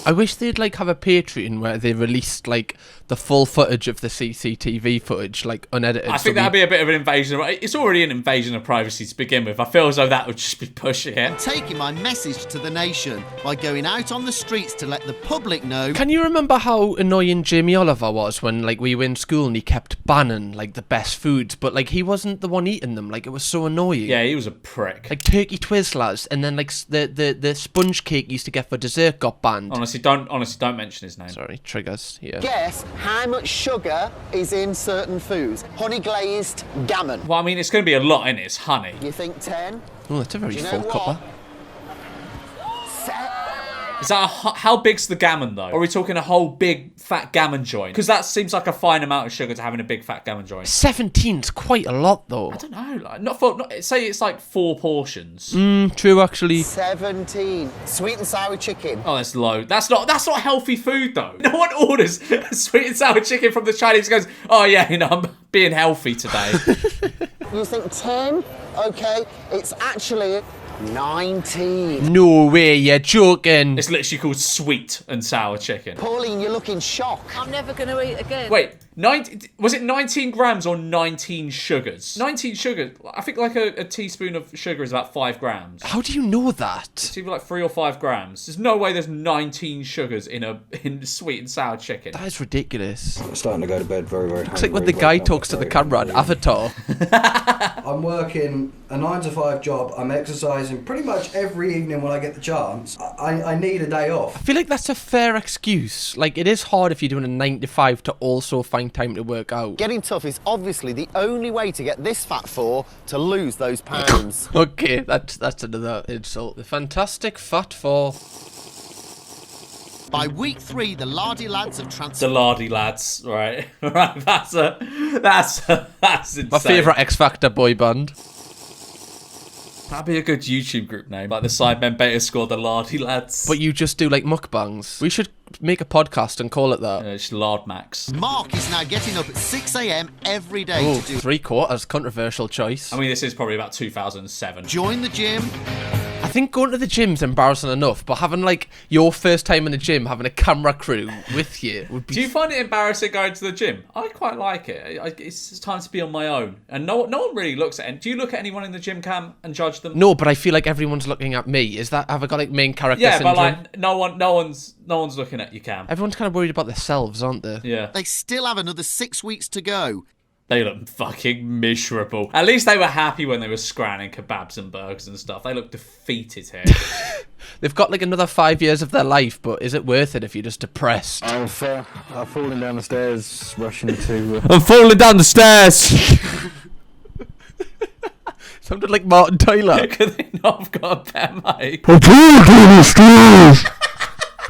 [SPEAKER 9] I wish they'd like have a Patreon where they released like the full footage of the CCTV footage, like unedited.
[SPEAKER 1] I think that'd be a bit of an invasion. It's already an invasion of privacy to begin with. I feel as though that would just be pushing it.
[SPEAKER 3] I'm taking my message to the nation by going out on the streets to let the public know.
[SPEAKER 9] Can you remember how annoying Jamie Oliver was when like we were in school and he kept banning like the best foods, but like he wasn't the one eating them. Like it was so annoying.
[SPEAKER 1] Yeah, he was a prick.
[SPEAKER 9] Like turkey Twizzlers, and then like the sponge cake you used to get for dessert got banned.
[SPEAKER 1] Honestly, don't mention his name.
[SPEAKER 9] Sorry, triggers here.
[SPEAKER 3] Guess how much sugar is in certain foods? Honey glazed gammon.
[SPEAKER 1] Well, I mean, it's going to be a lot in it. It's honey.
[SPEAKER 3] You think 10?
[SPEAKER 9] Oh, that's a very
[SPEAKER 3] Do you
[SPEAKER 9] full
[SPEAKER 3] know
[SPEAKER 9] cuppa.
[SPEAKER 1] Is that how big's the gammon though? Or are we talking a whole big fat gammon joint? Because that seems like a fine amount of sugar to have in a big fat gammon joint.
[SPEAKER 9] 17's quite a lot though.
[SPEAKER 1] I don't know. Like, not say it's like 4 portions.
[SPEAKER 9] True actually.
[SPEAKER 3] 17. Sweet and sour chicken.
[SPEAKER 1] Oh, that's low. That's not healthy food though. No one orders sweet and sour chicken from the Chinese and goes, oh yeah, I'm being healthy today.
[SPEAKER 3] You think 10? Okay, it's actually 19.
[SPEAKER 9] No way, you're joking.
[SPEAKER 1] It's literally called sweet and sour chicken.
[SPEAKER 3] Pauline, you're looking shocked.
[SPEAKER 16] I'm never going to eat again.
[SPEAKER 1] Wait, was it 19 grams or 19 sugars? 19 sugar. I think like a teaspoon of sugar is about 5 grams.
[SPEAKER 9] How do you know that?
[SPEAKER 1] It's either like 3 or 5 grams. There's no way there's 19 sugars in sweet and sour chicken.
[SPEAKER 9] That is ridiculous.
[SPEAKER 6] I'm starting to go to bed very, very
[SPEAKER 9] Looks like when the guy talks to the camera on Avatar.
[SPEAKER 10] I'm working a 9-to-5 job. I'm exercising pretty much every evening when I get the chance. I need a day off.
[SPEAKER 9] I feel like that's a fair excuse. Like, it is hard if you're doing a 9-to-5 to also find time to work out.
[SPEAKER 3] Getting tough is obviously the only way to get this fat four to lose those pounds.
[SPEAKER 9] Okay, that's another insult. The fantastic fat four.
[SPEAKER 3] By week 3, the Lardy lads have transferred.
[SPEAKER 1] The Lardy lads, right? Right, that's insane.
[SPEAKER 9] My favourite X Factor boy band.
[SPEAKER 1] That'd be a good YouTube group name, like the Sidemen Beta Squad, the Lardy lads.
[SPEAKER 9] But you just do like mukbangs. We should make a podcast and call it that.
[SPEAKER 1] It's Lard Max.
[SPEAKER 3] Mark is now getting up at 6 a.m. every day to do
[SPEAKER 9] 3/4, controversial choice.
[SPEAKER 1] I mean, this is probably about 2007.
[SPEAKER 3] Join the gym.
[SPEAKER 9] I think going to the gym's embarrassing enough, but having like your first time in the gym, having a camera crew with you would be...
[SPEAKER 1] Do you find it embarrassing going to the gym? I quite like it. It's time to be on my own. And no one really looks at it. Do you look at anyone in the gym cam and judge them?
[SPEAKER 9] No, but I feel like everyone's looking at me. Have I got like main character
[SPEAKER 1] But
[SPEAKER 9] syndrome?
[SPEAKER 1] like no one's looking at you, Cam.
[SPEAKER 9] Everyone's kind of worried about themselves, aren't they?
[SPEAKER 1] Yeah.
[SPEAKER 3] They still have another 6 weeks to go.
[SPEAKER 1] They look fucking miserable. At least they were happy when they were scranning kebabs and burgers and stuff. They look defeated here.
[SPEAKER 9] They've got like another 5 years of their life, but is it worth it if you're just depressed?
[SPEAKER 5] I've fallen down the stairs, rushing to...
[SPEAKER 1] I'm falling down the stairs!
[SPEAKER 9] Sounded like Martin Tyler.
[SPEAKER 1] Could they not have got a better mic?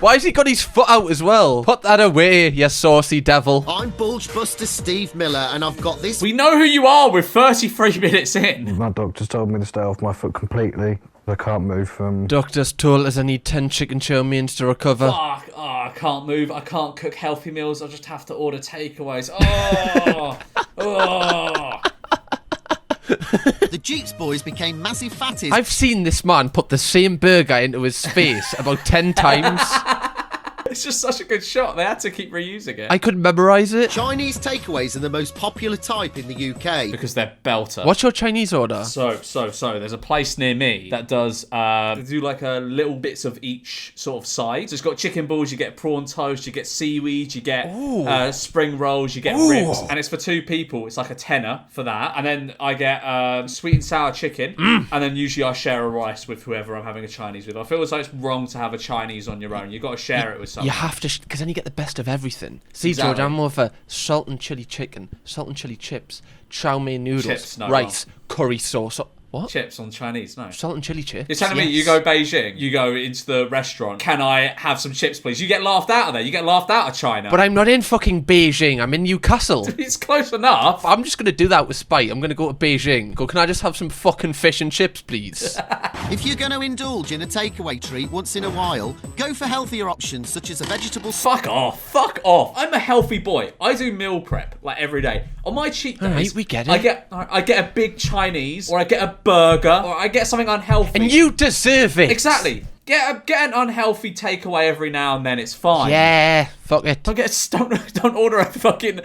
[SPEAKER 9] Why has he got his foot out as well? Put that away, you saucy devil.
[SPEAKER 3] I'm Bulge Buster Steve Miller, and I've got this.
[SPEAKER 1] We know who you are. We're 33 minutes in.
[SPEAKER 14] My doctor's told me to stay off my foot completely. I can't move from...
[SPEAKER 9] Doctor's told us I need 10 chicken chow means to recover.
[SPEAKER 1] Fuck. Oh, I can't move. I can't cook healthy meals. I'll just have to order takeaways. Oh. Oh.
[SPEAKER 3] The Jeeps boys became massive fatties.
[SPEAKER 9] I've seen this man put the same burger into his face about 10 times.
[SPEAKER 1] It's just such a good shot. They had to keep reusing it.
[SPEAKER 9] I could memorise it.
[SPEAKER 3] Chinese takeaways are the most popular type in the UK.
[SPEAKER 1] Because they're belter.
[SPEAKER 9] What's your Chinese order?
[SPEAKER 1] So, there's a place near me that does, they do like a little bits of each sort of side. So it's got chicken balls, you get prawn toast, you get seaweed, you get spring rolls, you get ribs. And it's for 2 people. It's like a tenner for that. And then I get sweet and sour chicken. And then usually I share a rice with whoever I'm having a Chinese with. I feel as though it's wrong to have a Chinese on your own. You've got to share it with someone.
[SPEAKER 9] You have to, because then you get the best of everything. See,
[SPEAKER 1] Exactly.
[SPEAKER 9] George, I'm more for salt and chili chicken, salt and chili chips, chow mein noodles,
[SPEAKER 1] Chips, no,
[SPEAKER 9] rice, curry sauce. What?
[SPEAKER 1] Chips on Chinese, no.
[SPEAKER 9] Salt and chili chips.
[SPEAKER 1] You're telling me you go Beijing, you go into the restaurant, can I have some chips, please? You get laughed out of there. You get laughed out of China.
[SPEAKER 9] But I'm not in fucking Beijing. I'm in Newcastle.
[SPEAKER 1] It's close enough.
[SPEAKER 9] I'm just going to do that with spite. I'm going to go to Beijing. Go, can I just have some fucking fish and chips, please?
[SPEAKER 3] If you're going to indulge in a takeaway treat once in a while, go for healthier options such as a vegetable...
[SPEAKER 1] Fuck off. Fuck off. I'm a healthy boy. I do meal prep, like, every day. On my cheat days...
[SPEAKER 9] Alright, we get it.
[SPEAKER 1] I get a big Chinese, or I get a burger, or I get something unhealthy.
[SPEAKER 9] And you deserve it.
[SPEAKER 1] Exactly. Get an unhealthy takeaway every now and then. It's fine.
[SPEAKER 9] Yeah, fuck it.
[SPEAKER 1] Don't order a fucking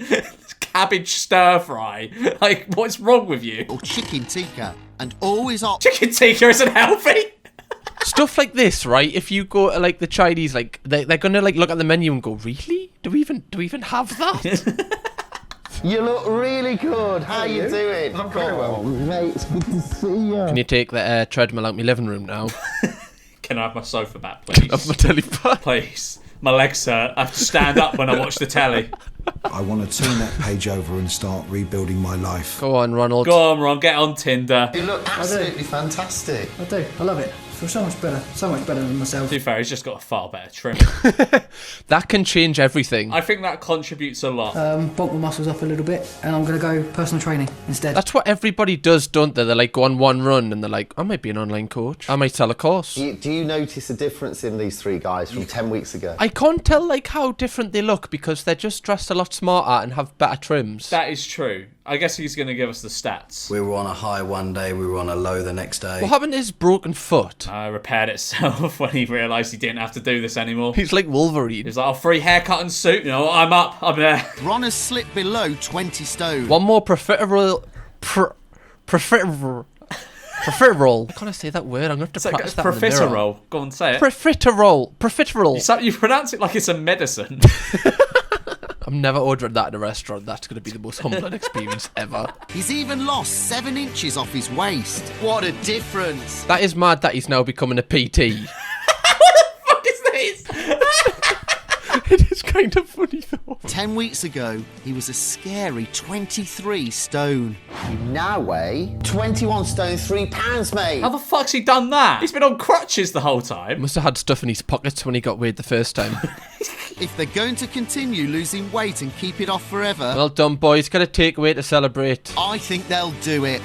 [SPEAKER 1] cabbage stir fry. Like, what's wrong with you?
[SPEAKER 3] Or chicken tikka, and always opt...
[SPEAKER 1] Chicken tikka isn't healthy.
[SPEAKER 9] Stuff like this, right? If you go to like the Chinese, like they're gonna like look at the menu and go, really? Do we even have that?
[SPEAKER 3] You look really good. How you doing? I'm very well. Mate, it's good to see you.
[SPEAKER 9] Can you take the treadmill out my living room now?
[SPEAKER 1] Can I have my sofa back, please?
[SPEAKER 9] Have my telly back?
[SPEAKER 1] Please. My legs hurt. I have to stand up when I watch the telly.
[SPEAKER 11] I want to turn that page over and start rebuilding my life.
[SPEAKER 9] Go on, Ronald.
[SPEAKER 1] Go on, Ron. Get on Tinder.
[SPEAKER 3] You look absolutely fantastic.
[SPEAKER 12] I do. I love it. I feel so much better than myself.
[SPEAKER 1] To be fair, he's just got a far better trim.
[SPEAKER 9] That can change everything.
[SPEAKER 1] I think that contributes a lot.
[SPEAKER 12] Bulk my muscles up a little bit, and I'm going to go personal training instead.
[SPEAKER 9] That's what everybody does, don't they? They like go on one run and they're like, I might be an online coach. I might sell a course.
[SPEAKER 16] Do you notice a difference in these 3 guys from 10 weeks ago?
[SPEAKER 9] I can't tell like how different they look because they're just dressed a lot smarter and have better trims.
[SPEAKER 1] That is true. I guess he's going to give us the stats.
[SPEAKER 10] We were on a high one day, we were on a low the next day.
[SPEAKER 9] What happened to his broken foot?
[SPEAKER 1] Repaired itself when he realised he didn't have to do this anymore.
[SPEAKER 9] He's like Wolverine.
[SPEAKER 1] He's like, oh, free haircut and suit. You know, I'm up. I'm there.
[SPEAKER 3] Ron has slipped below 20 stone.
[SPEAKER 9] One more profiterole. Profiterole. I can't say that word. I'm going to have to practice that in the mirror.
[SPEAKER 1] Profiterole. Go on, say it.
[SPEAKER 9] Profiterole.
[SPEAKER 1] You pronounce it like it's a medicine.
[SPEAKER 9] I'm never ordering that in a restaurant. That's going to be the most humbling experience ever.
[SPEAKER 3] He's even lost 7 inches off his waist. What a difference.
[SPEAKER 9] That is mad that he's now becoming a PT.
[SPEAKER 1] What the fuck is this?
[SPEAKER 9] It is kind of funny though.
[SPEAKER 3] 10 weeks ago, he was a scary 23 stone.
[SPEAKER 16] You now weigh 21 stone 3 pounds, mate.
[SPEAKER 1] How the fuck's he done that? He's been on crutches the whole time.
[SPEAKER 9] Must have had stuff in his pockets when he got weighed the first time.
[SPEAKER 3] If they're going to continue losing weight and keep it off forever...
[SPEAKER 9] Well done, boys. Got a takeaway to celebrate.
[SPEAKER 3] I think they'll do it.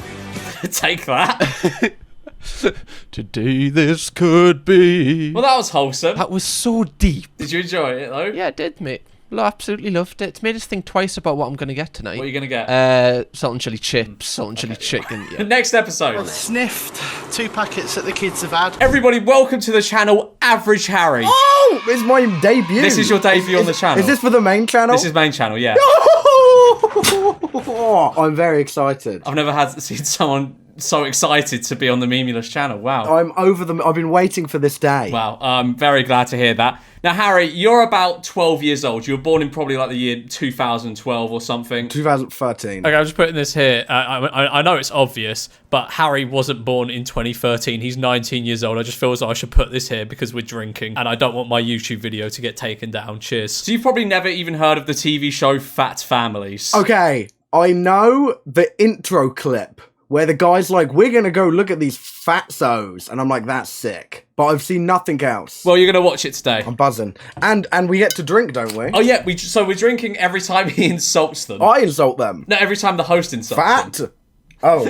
[SPEAKER 1] Take that.
[SPEAKER 9] Today this could be...
[SPEAKER 1] Well, that was wholesome.
[SPEAKER 9] That was so deep.
[SPEAKER 1] Did you enjoy it, though?
[SPEAKER 9] Yeah, I did, mate. Absolutely loved it. It's made us think twice about what I'm going to get tonight.
[SPEAKER 1] What are you going to get?
[SPEAKER 9] Salt and chili chips, salt and chili chicken. Yeah.
[SPEAKER 1] Next episode.
[SPEAKER 4] Sniffed 2 packets that the kids have had.
[SPEAKER 1] Everybody, welcome to the channel, Average Harry.
[SPEAKER 17] Oh, it's my debut.
[SPEAKER 1] This is your debut on the channel.
[SPEAKER 17] Is this for the main channel?
[SPEAKER 1] This is main channel, yeah.
[SPEAKER 17] I'm very excited.
[SPEAKER 1] I've never seen someone so excited to be on the Memeless channel. Wow.
[SPEAKER 17] I'm over them. I've been waiting for this day.
[SPEAKER 1] Wow. I'm very glad to hear that. Now, Harry, you're about 12 years old. You were born in probably like the year 2012 or something.
[SPEAKER 17] 2013.
[SPEAKER 1] Okay, I'm just putting this here. I know it's obvious, but Harry wasn't born in 2013. He's 19 years old. I just feel as though I should put this here because we're drinking, and I don't want my YouTube video to get taken down. Cheers. So you've probably never even heard of the TV show Fat Families.
[SPEAKER 17] Okay, I know the intro clip where the guy's like, we're going to go look at these fatzos. And I'm like, that's sick. But I've seen nothing else.
[SPEAKER 1] Well, you're going to watch it today.
[SPEAKER 17] I'm buzzing. And we get to drink, don't we?
[SPEAKER 1] Oh, yeah. So we're drinking every time he insults them.
[SPEAKER 17] I insult them.
[SPEAKER 1] No, every time the host insults them.
[SPEAKER 17] Oh.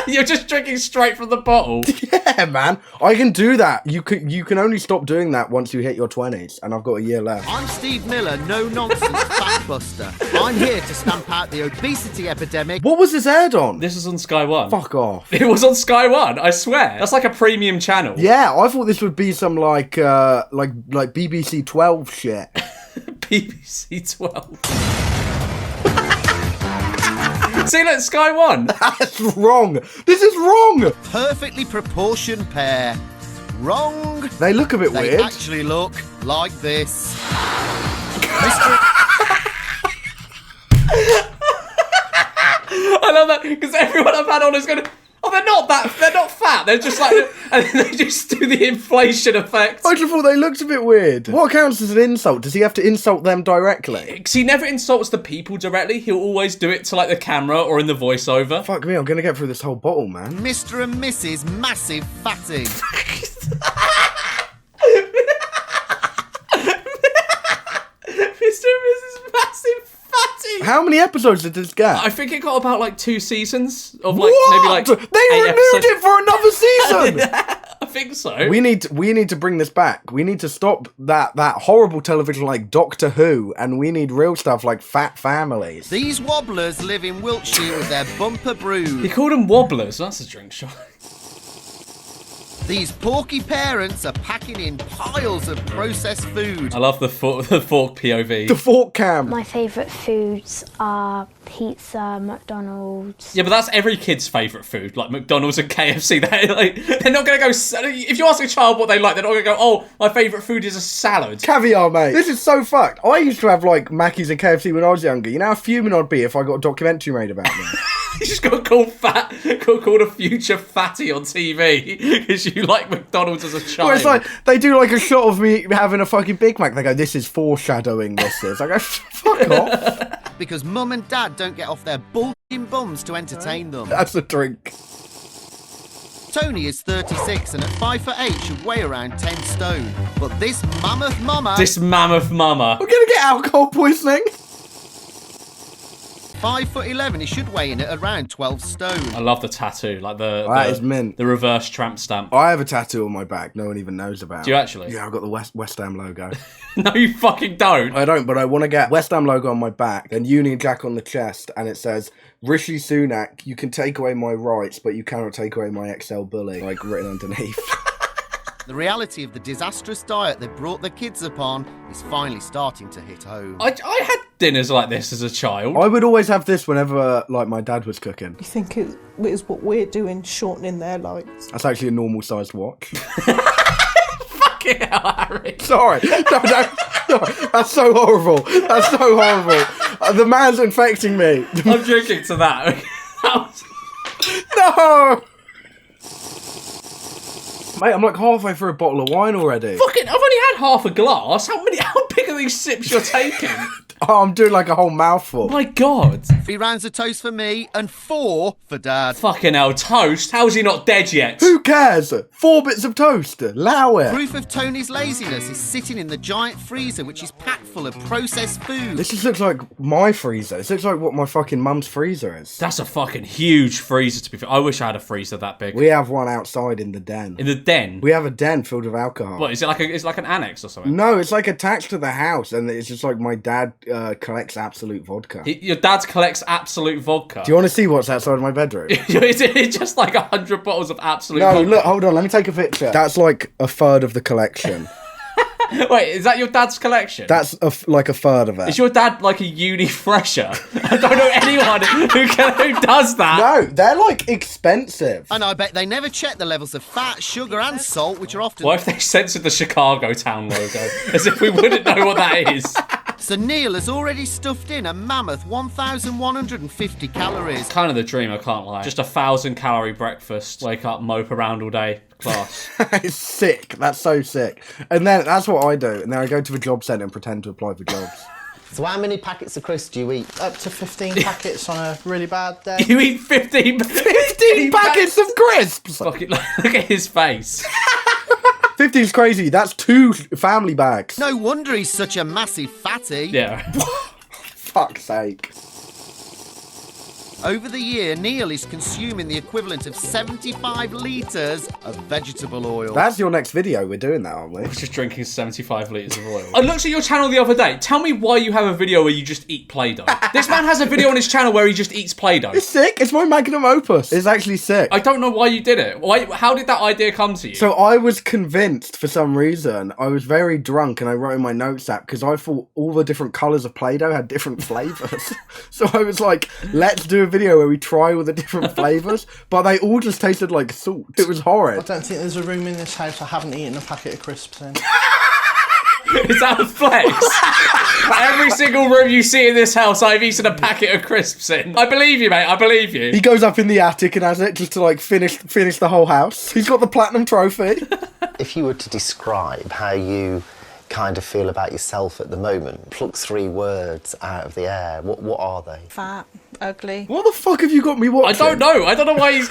[SPEAKER 1] You're just drinking straight from the bottle.
[SPEAKER 17] Yeah, man. I can do that. You can only stop doing that once you hit your 20s, and I've got a year left.
[SPEAKER 3] I'm Steve Miller, no-nonsense fatbuster. I'm here to stamp out the obesity epidemic.
[SPEAKER 17] What was this aired on?
[SPEAKER 1] This is on Sky One.
[SPEAKER 17] Fuck off.
[SPEAKER 1] It was on Sky One, I swear. That's like a premium channel.
[SPEAKER 17] Yeah, I thought this would be some like BBC 12 shit.
[SPEAKER 1] BBC 12. See, look, Sky One.
[SPEAKER 17] That's wrong. This is wrong.
[SPEAKER 3] Perfectly proportioned pair. Wrong.
[SPEAKER 17] They look a bit weird.
[SPEAKER 3] They actually look like this.
[SPEAKER 1] I love that, because everyone I've had on is going to... Oh, they're not fat. They're just like, and they just do the inflation effect.
[SPEAKER 17] I just thought they looked a bit weird. What counts as an insult? Does he have to insult them directly?
[SPEAKER 1] Because he never insults the people directly. He'll always do it to like the camera or in the voiceover.
[SPEAKER 17] Fuck me, I'm going to get through this whole bottle, man.
[SPEAKER 3] Mr. and Mrs. Massive Fatty.
[SPEAKER 1] Mr. and Mrs. Massive Fatty.
[SPEAKER 17] How many episodes did this get?
[SPEAKER 1] I think it got about like 2 seasons of like
[SPEAKER 17] what?
[SPEAKER 1] maybe like
[SPEAKER 17] they renewed it for another season.
[SPEAKER 1] I think so.
[SPEAKER 17] We need to bring this back. We need to stop that horrible television like Doctor Who, and we need real stuff like Fat Families.
[SPEAKER 3] These wobblers live in Wiltshire with their bumper brood.
[SPEAKER 1] He called them wobblers. That's a drink shot.
[SPEAKER 3] These porky parents are packing in piles of processed food.
[SPEAKER 1] I love the fork POV.
[SPEAKER 17] The fork cam.
[SPEAKER 18] My favourite foods are pizza, McDonald's.
[SPEAKER 1] Yeah, but that's every kid's favourite food, like McDonald's and KFC. They're not going to go... If you ask a child what they like, they're not going to go, oh, my favourite food is a salad.
[SPEAKER 17] Caviar, mate. This is so fucked. I used to have, like, Mackey's and KFC when I was younger. You know how fuming I'd be if I got a documentary made about me?
[SPEAKER 1] You just got called a future fatty on TV because you like McDonald's as a child.
[SPEAKER 17] Well, it's like, they do, like, a shot of me having a fucking Big Mac. They go, this is foreshadowing this is. I go, fuck off.
[SPEAKER 3] Because mum and dad don't get off their bulging bums to entertain them.
[SPEAKER 17] That's a drink.
[SPEAKER 3] Tony is 36 and at 5'8" should weigh around 10 stone. But this mammoth mama...
[SPEAKER 17] We're gonna get alcohol poisoning.
[SPEAKER 3] 5'11", he should weigh in at around 12 stone.
[SPEAKER 1] I love the tattoo, like
[SPEAKER 17] that is mint.
[SPEAKER 1] The reverse tramp stamp.
[SPEAKER 17] I have a tattoo on my back no one even knows about.
[SPEAKER 1] Do you actually?
[SPEAKER 17] Yeah, I've got the West Ham logo.
[SPEAKER 1] No, you fucking don't.
[SPEAKER 17] I don't, but I want to get West Ham logo on my back, then Union Jack on the chest, and it says, Rishi Sunak, you can take away my rights, but you cannot take away my XL bully, like written underneath.
[SPEAKER 3] The reality of the disastrous diet they brought their kids upon is finally starting to hit home.
[SPEAKER 1] I had dinners like this as a child.
[SPEAKER 17] I would always have this whenever, like, my dad was cooking.
[SPEAKER 19] You think it is what we're doing, shortening their lives?
[SPEAKER 17] That's actually a normal-sized watch.
[SPEAKER 1] Fucking hell, Harry.
[SPEAKER 17] Sorry. No, that's so horrible. That's so horrible. The man's infecting me.
[SPEAKER 1] I'm drinking to that.
[SPEAKER 17] No! Mate, I'm like halfway through a bottle of wine already.
[SPEAKER 1] Fucking, I've only had half a glass. How big are these sips you're taking?
[SPEAKER 17] Oh, I'm doing like a whole mouthful.
[SPEAKER 1] My God.
[SPEAKER 3] 3 rounds of toast for me and 4 for Dad.
[SPEAKER 1] Fucking hell, toast? How's he not dead yet?
[SPEAKER 17] Who cares? 4 bits of toast. Allow it.
[SPEAKER 3] Proof of Tony's laziness is sitting in the giant freezer, which is packed full of processed food.
[SPEAKER 17] This just looks like my freezer. This looks like what my fucking mum's freezer is.
[SPEAKER 1] That's a fucking huge freezer, to be fair. I wish I had a freezer that big.
[SPEAKER 17] We have one outside in the den.
[SPEAKER 1] In the den?
[SPEAKER 17] We have a den filled with alcohol.
[SPEAKER 1] What, is it like an annex or something?
[SPEAKER 17] No, it's like attached to the house, and it's just like my dad collects absolute vodka.
[SPEAKER 1] Your dad collects absolute vodka?
[SPEAKER 17] Do you want to see what's outside my bedroom?
[SPEAKER 1] Is it just like 100 bottles of absolute vodka?
[SPEAKER 17] No, look, hold on, let me take a picture. That's like a third of the collection.
[SPEAKER 1] Wait, is that your dad's collection?
[SPEAKER 17] That's like a third of it.
[SPEAKER 1] Is your dad like a uni fresher? I don't know anyone who does that.
[SPEAKER 17] No, they're like expensive.
[SPEAKER 3] And I bet they never check the levels of fat, sugar and salt, which are often...
[SPEAKER 1] What if they censored the Chicago Town logo? As if we wouldn't know what that is.
[SPEAKER 3] So Neil has already stuffed in a mammoth 1,150 calories.
[SPEAKER 1] Kind of the dream, I can't lie. Just a 1,000-calorie breakfast, wake up, mope around all day. Class.
[SPEAKER 17] It's sick. That's so sick. And then that's what I do. And then I go to the job centre and pretend to apply for jobs.
[SPEAKER 16] So how many packets of crisps do you eat?
[SPEAKER 4] Up to 15 packets on a really bad day.
[SPEAKER 1] You eat 15
[SPEAKER 17] packets of crisps!
[SPEAKER 1] Fucking look at his face.
[SPEAKER 17] 15's crazy. That's 2 family bags.
[SPEAKER 16] No wonder he's such a massive fatty.
[SPEAKER 1] Yeah.
[SPEAKER 17] Fuck's sake.
[SPEAKER 16] Over the year, Neil is consuming the equivalent of 75 litres of vegetable oil.
[SPEAKER 17] That's your next video. We're doing that, aren't we?
[SPEAKER 1] We're just drinking 75 litres of oil. I looked at your channel the other day. Tell me why you have a video where you just eat Play-Doh. This man has a video on his channel where he just eats Play-Doh.
[SPEAKER 17] It's sick. It's my magnum opus. It's actually sick.
[SPEAKER 1] I don't know why you did it. How did that idea come to you?
[SPEAKER 17] So I was convinced for some reason. I was very drunk and I wrote in my notes app because I thought all the different colours of Play-Doh had different flavours. So I was like, let's do a video where we try all the different flavours, but they all just tasted like salt. It was horrid.
[SPEAKER 4] I don't think there's a room in this house I haven't eaten a packet of crisps in.
[SPEAKER 1] Is that a flex? Every single room you see in this house, I've eaten a packet of crisps in. I believe you, mate. I believe you.
[SPEAKER 17] He goes up in the attic and has it just to like finish the whole house. He's got the platinum trophy.
[SPEAKER 16] If you were to describe how you kind of feel about yourself at the moment, pluck 3 words out of the air, what are they?
[SPEAKER 19] Fat, ugly.
[SPEAKER 17] What the fuck have you got me watching?
[SPEAKER 1] I don't know why he's...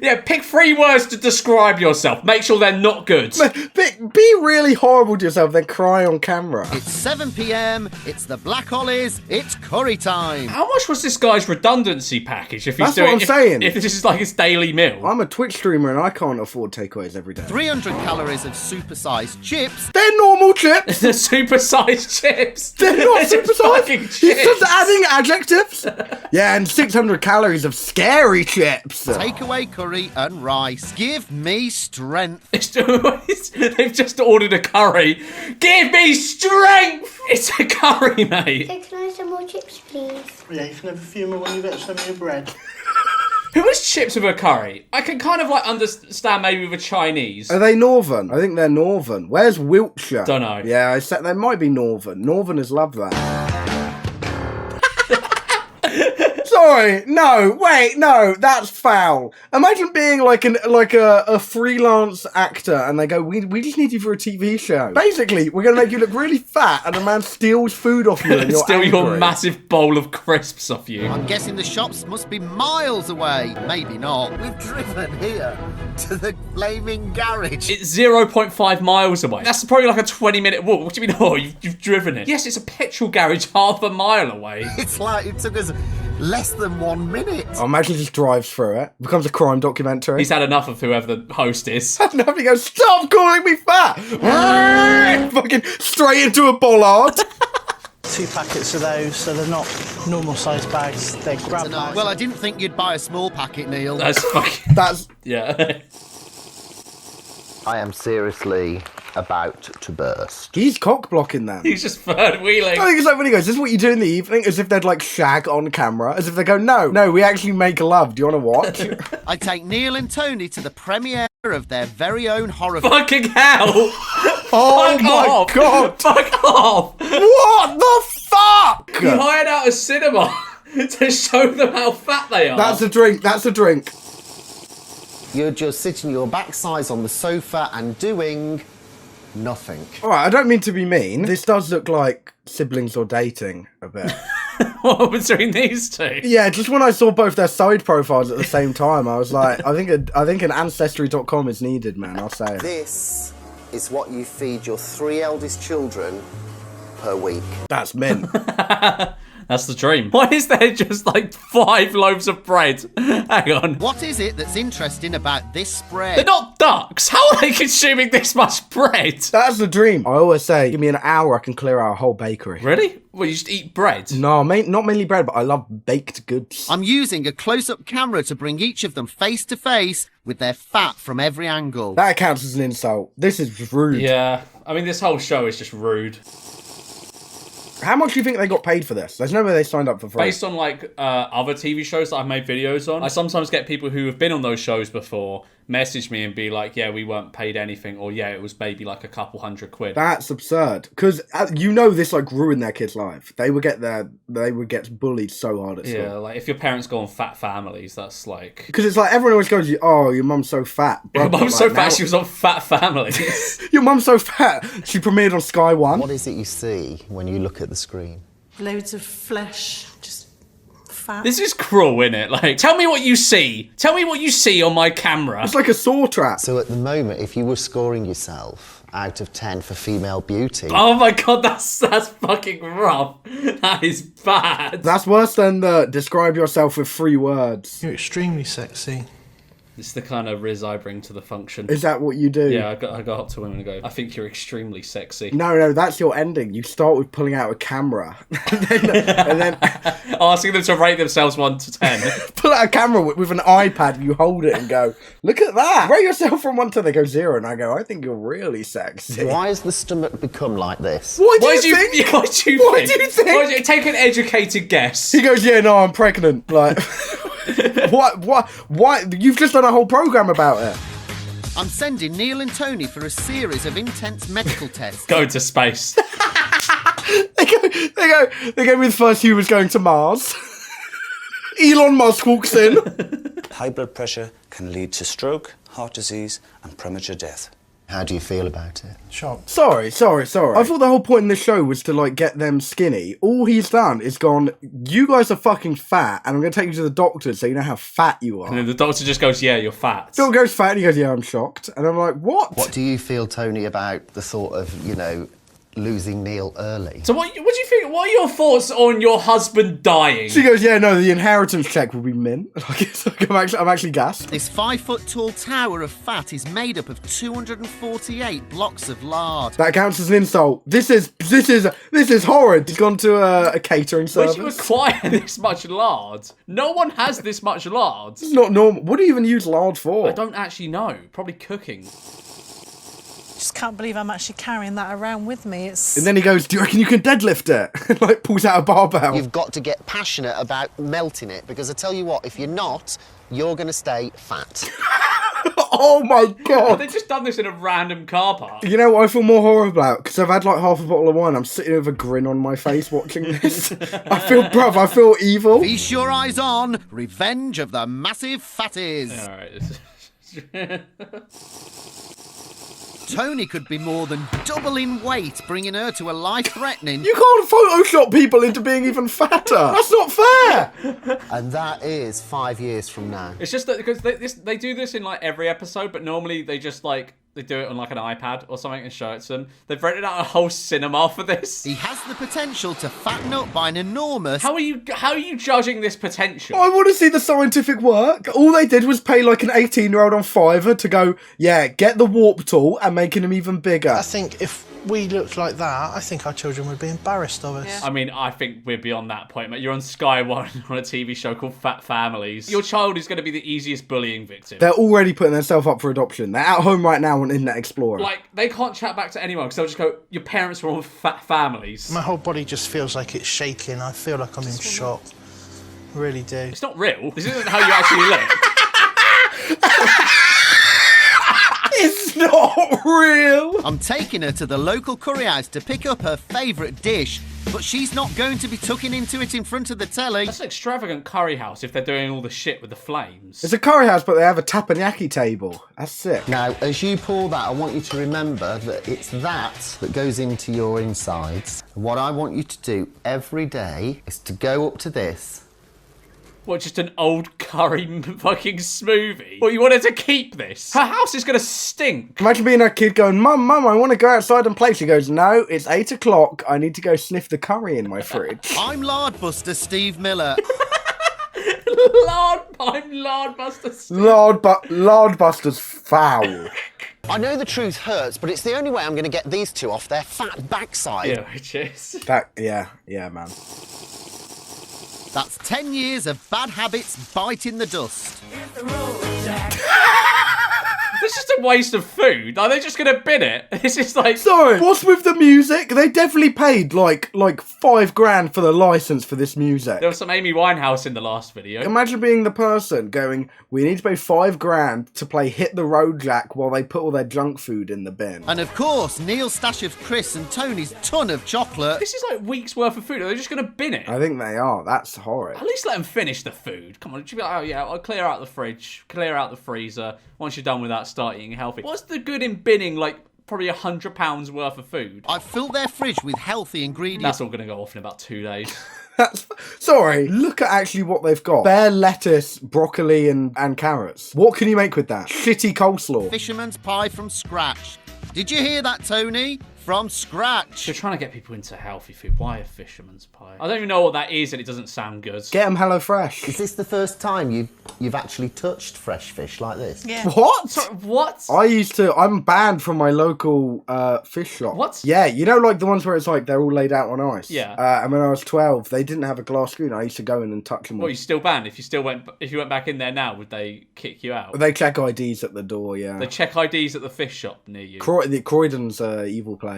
[SPEAKER 1] Yeah, pick 3 words to describe yourself. Make sure they're not good.
[SPEAKER 17] Be really horrible to yourself, then cry on camera.
[SPEAKER 16] It's 7 p.m, it's the Black Ollies, it's curry time.
[SPEAKER 1] How much was this guy's redundancy package if he's
[SPEAKER 17] That's what I'm saying.
[SPEAKER 1] If this is like his daily meal?
[SPEAKER 17] I'm a Twitch streamer and I can't afford takeaways every day.
[SPEAKER 16] 300 calories of supersized chips.
[SPEAKER 17] They're normal chips.
[SPEAKER 1] They're supersized chips.
[SPEAKER 17] They're not
[SPEAKER 1] They're just
[SPEAKER 17] supersized.
[SPEAKER 1] fucking
[SPEAKER 17] He's
[SPEAKER 1] chips.
[SPEAKER 17] just adding adjectives. Yeah, and 600 calories of scary chips.
[SPEAKER 16] Takeaway curry and rice. Give me strength.
[SPEAKER 1] They've just ordered a curry. Give me strength! It's a curry, mate.
[SPEAKER 18] Can I have some more chips, please?
[SPEAKER 4] Yeah, you can have a few more when you get some of your bread.
[SPEAKER 1] Who has chips with a curry? I can kind of like understand maybe with a Chinese.
[SPEAKER 17] Are they northern? I think they're northern. Where's Wiltshire?
[SPEAKER 1] Dunno.
[SPEAKER 17] Yeah, I said they might be northern. Northerners love that. Sorry, no, wait, no, that's foul. Imagine being like a freelance actor and they go, we just need you for a TV show. Basically, we're going to make you look really fat and a man steals food off you and you're
[SPEAKER 1] Steal
[SPEAKER 17] angry.
[SPEAKER 1] your massive bowl of crisps off you.
[SPEAKER 16] I'm guessing the shops must be miles away. Maybe not. We've driven here to the flaming garage.
[SPEAKER 1] It's 0.5 miles away. That's probably like a 20-minute walk. What do you mean, oh, you've driven it? Yes, it's a petrol garage half a mile away.
[SPEAKER 16] It's like it took us less than 1 minute.
[SPEAKER 17] Oh, imagine he just drives through it. Becomes a crime documentary.
[SPEAKER 1] He's had enough of whoever the host is.
[SPEAKER 17] And he goes, stop calling me fat! Fucking straight into a bollard.
[SPEAKER 4] 2 packets of those, so they're not normal size bags. They're grab bags.
[SPEAKER 16] Well, I didn't think you'd buy a small packet, Neil.
[SPEAKER 1] That's fucking...
[SPEAKER 17] That's...
[SPEAKER 1] Yeah.
[SPEAKER 16] I am seriously about to burst.
[SPEAKER 17] He's cock blocking them.
[SPEAKER 1] He's just third wheeling.
[SPEAKER 17] I think it's like when he goes, this is what you do in the evening, as if they'd like shag on camera, as if they go, no, we actually make love. Do you want to watch?
[SPEAKER 16] I take Neil and Tony to the premiere of their very own horror film.
[SPEAKER 1] Fucking hell!
[SPEAKER 17] Oh
[SPEAKER 1] Fuck
[SPEAKER 17] my
[SPEAKER 1] off.
[SPEAKER 17] god!
[SPEAKER 1] Fuck off!
[SPEAKER 17] What the fuck?
[SPEAKER 1] He hired out a cinema to show them how fat they are.
[SPEAKER 17] That's a drink. That's a drink.
[SPEAKER 16] You're just sitting your backsides on the sofa and doing nothing.
[SPEAKER 17] All right, I don't mean to be mean. This does look like siblings or dating a bit.
[SPEAKER 1] What between these two?
[SPEAKER 17] Yeah, just when I saw both their side profiles at the same time, I was like, I think an ancestry.com is needed, man. I'll say it.
[SPEAKER 16] This is what you feed your 3 eldest children per week.
[SPEAKER 17] That's mint.
[SPEAKER 1] That's the dream. Why is there just like 5 loaves of bread? Hang on.
[SPEAKER 16] What is it that's interesting about this spread?
[SPEAKER 1] They're not ducks. How are they consuming this much bread?
[SPEAKER 17] That's the dream. I always say, give me an hour, I can clear out a whole bakery.
[SPEAKER 1] Really? Well, you just eat bread?
[SPEAKER 17] No, not mainly bread, but I love baked goods.
[SPEAKER 16] I'm using a close-up camera to bring each of them face to face with their fat from every angle.
[SPEAKER 17] That counts as an insult. This is just rude.
[SPEAKER 1] Yeah. I mean, this whole show is just rude.
[SPEAKER 17] How much do you think they got paid for this? There's no way they signed up for free.
[SPEAKER 1] Based on like other TV shows that I've made videos on, I sometimes get people who have been on those shows before message me and be like, yeah, we weren't paid anything, or yeah, it was maybe like a couple £100.
[SPEAKER 17] That's absurd. Because you know this like ruined their kids' life. They would get bullied so hard at school.
[SPEAKER 1] Yeah, like if your parents go on Fat Families, that's like...
[SPEAKER 17] Because it's like everyone always goes, oh, your mum's so fat.
[SPEAKER 1] Your mum's so fat, she was on Fat Families.
[SPEAKER 17] Your mum's so fat, she premiered on Sky One.
[SPEAKER 16] What is it you see when you look at the screen?
[SPEAKER 19] Loads of flesh, just fat.
[SPEAKER 1] This is cruel, isn't it? Like, tell me what you see. Tell me what you see on my camera.
[SPEAKER 17] It's like a saw trap.
[SPEAKER 16] So at the moment, if you were scoring yourself out of 10 for female beauty...
[SPEAKER 1] Oh my god, that's fucking rough. That is bad.
[SPEAKER 17] That's worse than the describe yourself with 3 words.
[SPEAKER 4] You're extremely sexy.
[SPEAKER 1] It's the kind of riz I bring to the function.
[SPEAKER 17] Is that what you do?
[SPEAKER 1] Yeah, I go up to women and go, I think you're extremely sexy.
[SPEAKER 17] No, that's your ending. You start with pulling out a camera. and then
[SPEAKER 1] asking them to rate themselves 1 to 10.
[SPEAKER 17] pull out a camera with an iPad, you hold it and go, look at that. Rate yourself from 1 to, they go 0. And I go, I think you're really sexy.
[SPEAKER 16] Why has the stomach become like this?
[SPEAKER 17] Why do you think?
[SPEAKER 1] Why do you think? Take an educated guess.
[SPEAKER 17] He goes, yeah, no, I'm pregnant. Like, what? You've just done a whole program about it.
[SPEAKER 3] I'm sending Neil and Tony for a series of intense medical tests.
[SPEAKER 1] Go to space.
[SPEAKER 17] They go with first humans going to Mars. Elon Musk walks in.
[SPEAKER 6] High blood pressure can lead to stroke, heart disease, and premature death.
[SPEAKER 16] How do you feel about it?
[SPEAKER 4] Shocked.
[SPEAKER 17] Sorry. I thought the whole point in this show was to, like, get them skinny. All he's done is gone, you guys are fucking fat, and I'm going to take you to the doctor so you know how fat you are.
[SPEAKER 1] And then the doctor just goes, yeah, you're fat.
[SPEAKER 17] Phil goes fat, and he goes, yeah, I'm shocked. And I'm like, what?
[SPEAKER 16] What do you feel, Tony, about the thought of, you know, losing Neil early?
[SPEAKER 1] So what do you think? What are your thoughts on your husband dying?
[SPEAKER 17] She goes, yeah, no, the inheritance check will be mint. I'm actually gassed.
[SPEAKER 3] This 5-foot-tall tower of fat is made up of 248 blocks of lard.
[SPEAKER 17] That counts as an insult. This is horrid. He's gone to a catering service.
[SPEAKER 1] Where do you acquire this much lard? No one has this much lard.
[SPEAKER 17] It's not normal. What do you even use lard for?
[SPEAKER 1] I don't actually know. Probably cooking.
[SPEAKER 19] Just can't believe I'm actually carrying that around with me. It's...
[SPEAKER 17] And then he goes, do you reckon you can deadlift it? Like, pulls out a barbell.
[SPEAKER 16] You've got to get passionate about melting it, because I tell you what, if you're not, you're going to stay fat.
[SPEAKER 17] Oh my god!
[SPEAKER 1] They've just done this in a random car park.
[SPEAKER 17] You know what I feel more horrible about? Because I've had like half a bottle of wine. I'm sitting with a grin on my face watching this. I feel evil.
[SPEAKER 3] Feast your eyes on Revenge of the Massive Fatties.
[SPEAKER 1] Alright.
[SPEAKER 3] Tony could be more than double in weight, bringing her to a life-threatening...
[SPEAKER 17] You can't Photoshop people into being even fatter. That's not fair.
[SPEAKER 16] And that is 5 years from now.
[SPEAKER 1] It's just that because they do this in like every episode, but normally they just like they do it on like an iPad or something and show it to them. They've rented out a whole cinema for this.
[SPEAKER 3] He has the potential to fatten up by an enormous...
[SPEAKER 1] How are you judging this potential?
[SPEAKER 17] I want to see the scientific work. All they did was pay like an 18-year-old on Fiverr to go, yeah, get the warp tool and making him even bigger.
[SPEAKER 4] I think if we looked like that, I think our children would be embarrassed of us.
[SPEAKER 1] Yeah. I mean, I think we're beyond that point, mate. You're on Sky One on a TV show called Fat Families. Your child is going to be the easiest bullying victim.
[SPEAKER 17] They're already putting themselves up for adoption. They're at home right now on Internet Explorer.
[SPEAKER 1] Like, they can't chat back to anyone because they'll just go, your parents were on Fat Families.
[SPEAKER 4] My whole body just feels like it's shaking. I feel like I'm in shock. Really do.
[SPEAKER 1] It's not real. This isn't how you actually look.
[SPEAKER 17] It's not real.
[SPEAKER 3] I'm taking her to the local curry house to pick up her favourite dish, but she's not going to be tucking into it in front of the telly.
[SPEAKER 1] That's an extravagant curry house if they're doing all the shit with the flames.
[SPEAKER 17] It's a curry house, but they have a teppanyaki table. That's sick.
[SPEAKER 16] Now, as you pour that, I want you to remember that it's that goes into your insides. What I want you to do every day is to go up to this.
[SPEAKER 1] What, just an old curry fucking smoothie? What, you wanted to keep this? Her house is gonna stink.
[SPEAKER 17] Imagine being a kid going, Mum, I want to go outside and play. She goes, no, it's 8 o'clock. I need to go sniff the curry in my fridge.
[SPEAKER 3] I'm Lardbuster Steve Miller.
[SPEAKER 1] I'm Lardbuster Steve.
[SPEAKER 17] Lardbuster's foul.
[SPEAKER 16] I know the truth hurts, but it's the only way I'm going to get these two off their fat backside.
[SPEAKER 1] Yeah, which is...
[SPEAKER 17] Yeah, man.
[SPEAKER 3] That's 10 years of bad habits biting the dust.
[SPEAKER 1] It's just a waste of food. Are they just going to bin it? It's just like...
[SPEAKER 17] Sorry, what's with the music? They definitely paid like $5,000 for the license for this music.
[SPEAKER 1] There was some Amy Winehouse in the last video.
[SPEAKER 17] Imagine being the person going, we need to pay $5,000 to play Hit the Road Jack while they put all their junk food in the bin.
[SPEAKER 3] And of course, Neil's stash of Chris and Tony's ton of chocolate.
[SPEAKER 1] This is like weeks worth of food. Are they just going to bin it?
[SPEAKER 17] I think they are. That's horrid.
[SPEAKER 1] At least let them finish the food. Come on, you be like, oh yeah, I'll clear out the fridge, clear out the freezer. Once you're done with that, start eating healthy. What's the good in binning like probably £100 worth of food.
[SPEAKER 3] I've filled their fridge with healthy ingredients.
[SPEAKER 1] That's all going to go off in about 2 days.
[SPEAKER 17] Sorry, look at actually what they've got. Bare lettuce, broccoli, and carrots. What can you make with that? Shitty coleslaw.
[SPEAKER 3] Fisherman's pie from scratch. Did you hear that, Tony? From scratch.
[SPEAKER 1] You're trying to get people into healthy food. Why a fisherman's pie? I don't even know what that is and it doesn't sound good.
[SPEAKER 17] Get them HelloFresh.
[SPEAKER 16] Is this the first time you've actually touched fresh fish like this?
[SPEAKER 19] Yeah.
[SPEAKER 17] What?
[SPEAKER 1] Sorry, what?
[SPEAKER 17] I'm banned from my local fish shop.
[SPEAKER 1] What?
[SPEAKER 17] Yeah, you know, like the ones where it's like they're all laid out on ice.
[SPEAKER 1] Yeah.
[SPEAKER 17] And when I was 12, they didn't have a glass screen. I used to go in and touch them all.
[SPEAKER 1] Well, you still banned? If you went back in there now, would they kick you out?
[SPEAKER 17] They check IDs at the door, yeah.
[SPEAKER 1] They check IDs at the fish shop near you.
[SPEAKER 17] Croydon's evil place.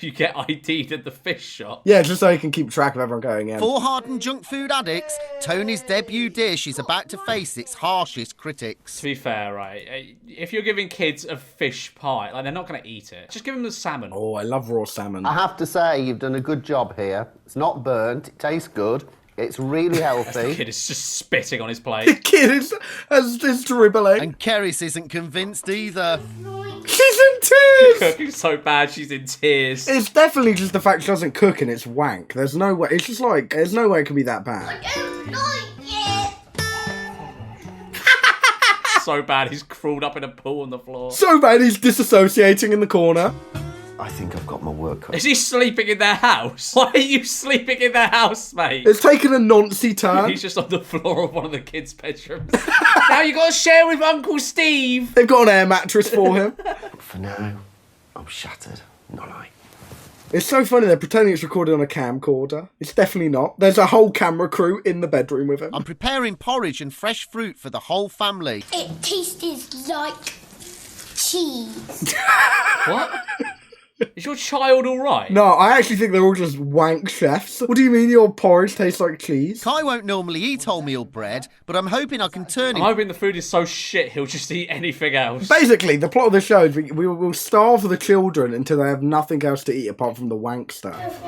[SPEAKER 1] You get ID'd at the fish shop.
[SPEAKER 17] Yeah, just so you can keep track of everyone going in.
[SPEAKER 3] For hardened junk food addicts, Tony's debut dish is about to face its harshest critics.
[SPEAKER 1] To be fair, right, if you're giving kids a fish pie, like they're not going to eat it. Just give them the salmon.
[SPEAKER 17] Oh, I love raw salmon.
[SPEAKER 16] I have to say, you've done a good job here. It's not burnt, it tastes good, it's really healthy.
[SPEAKER 1] The kid is just spitting on his plate.
[SPEAKER 17] The kid is just dribbling.
[SPEAKER 3] And Keris isn't convinced either.
[SPEAKER 17] She's in tears!
[SPEAKER 1] Cooking so bad, she's in tears.
[SPEAKER 17] It's definitely just the fact she doesn't cook and it's wank. There's no way. It's just like, there's no way it can be that bad.
[SPEAKER 1] So bad, he's crawled up in a pool on the floor.
[SPEAKER 17] So bad he's disassociating in the corner.
[SPEAKER 16] I think I've got my work cut.
[SPEAKER 1] Is he sleeping in their house? Why are you sleeping in their house, mate?
[SPEAKER 17] It's taken a noncy turn.
[SPEAKER 1] He's just on the floor of one of the kids' bedrooms. Now you got to share with Uncle Steve.
[SPEAKER 17] They've got an air mattress for him.
[SPEAKER 16] But for now, I'm shattered, not I.
[SPEAKER 17] It's so funny, they're pretending it's recorded on a camcorder. It's definitely not. There's a whole camera crew in the bedroom with him.
[SPEAKER 3] I'm preparing porridge and fresh fruit for the whole family.
[SPEAKER 18] It tastes like cheese.
[SPEAKER 1] What? Is your child alright?
[SPEAKER 17] No, I actually think they're all just wank chefs. What do you mean your porridge tastes like cheese?
[SPEAKER 3] Kai won't normally eat wholemeal bread, but I'm hoping I can turn him.
[SPEAKER 1] I'm hoping the food is so shit he'll just eat anything else.
[SPEAKER 17] Basically, the plot of the show is we will starve the children until they have nothing else to eat apart from the wank stuff.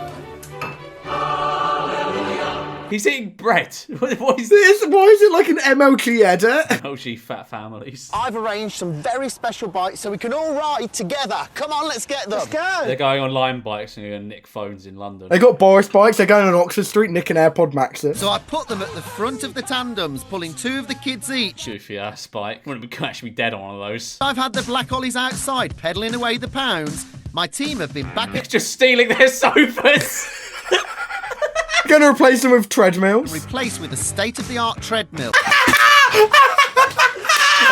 [SPEAKER 1] He's eating bread. What is
[SPEAKER 17] this? Why is it like an MLG edit?
[SPEAKER 1] MLG fat families.
[SPEAKER 16] I've arranged some very special bites so we can all ride together. Come on, let's get them. Let's go.
[SPEAKER 1] They're going on Lime bikes and going to nick phones in London.
[SPEAKER 17] They got Boris bikes, they're going on Oxford Street, nicking AirPod Maxes.
[SPEAKER 3] So I put them at the front of the tandems, pulling 2 of the kids each.
[SPEAKER 1] Goofy ass bike. Wouldn't be actually be dead on one of those.
[SPEAKER 3] I've had the Black Ollies outside, pedalling away the pounds. My team have been back at...
[SPEAKER 1] Just stealing their sofas.
[SPEAKER 17] Gonna replace them with treadmills.
[SPEAKER 3] Replaced with a state-of-the-art treadmill.
[SPEAKER 1] And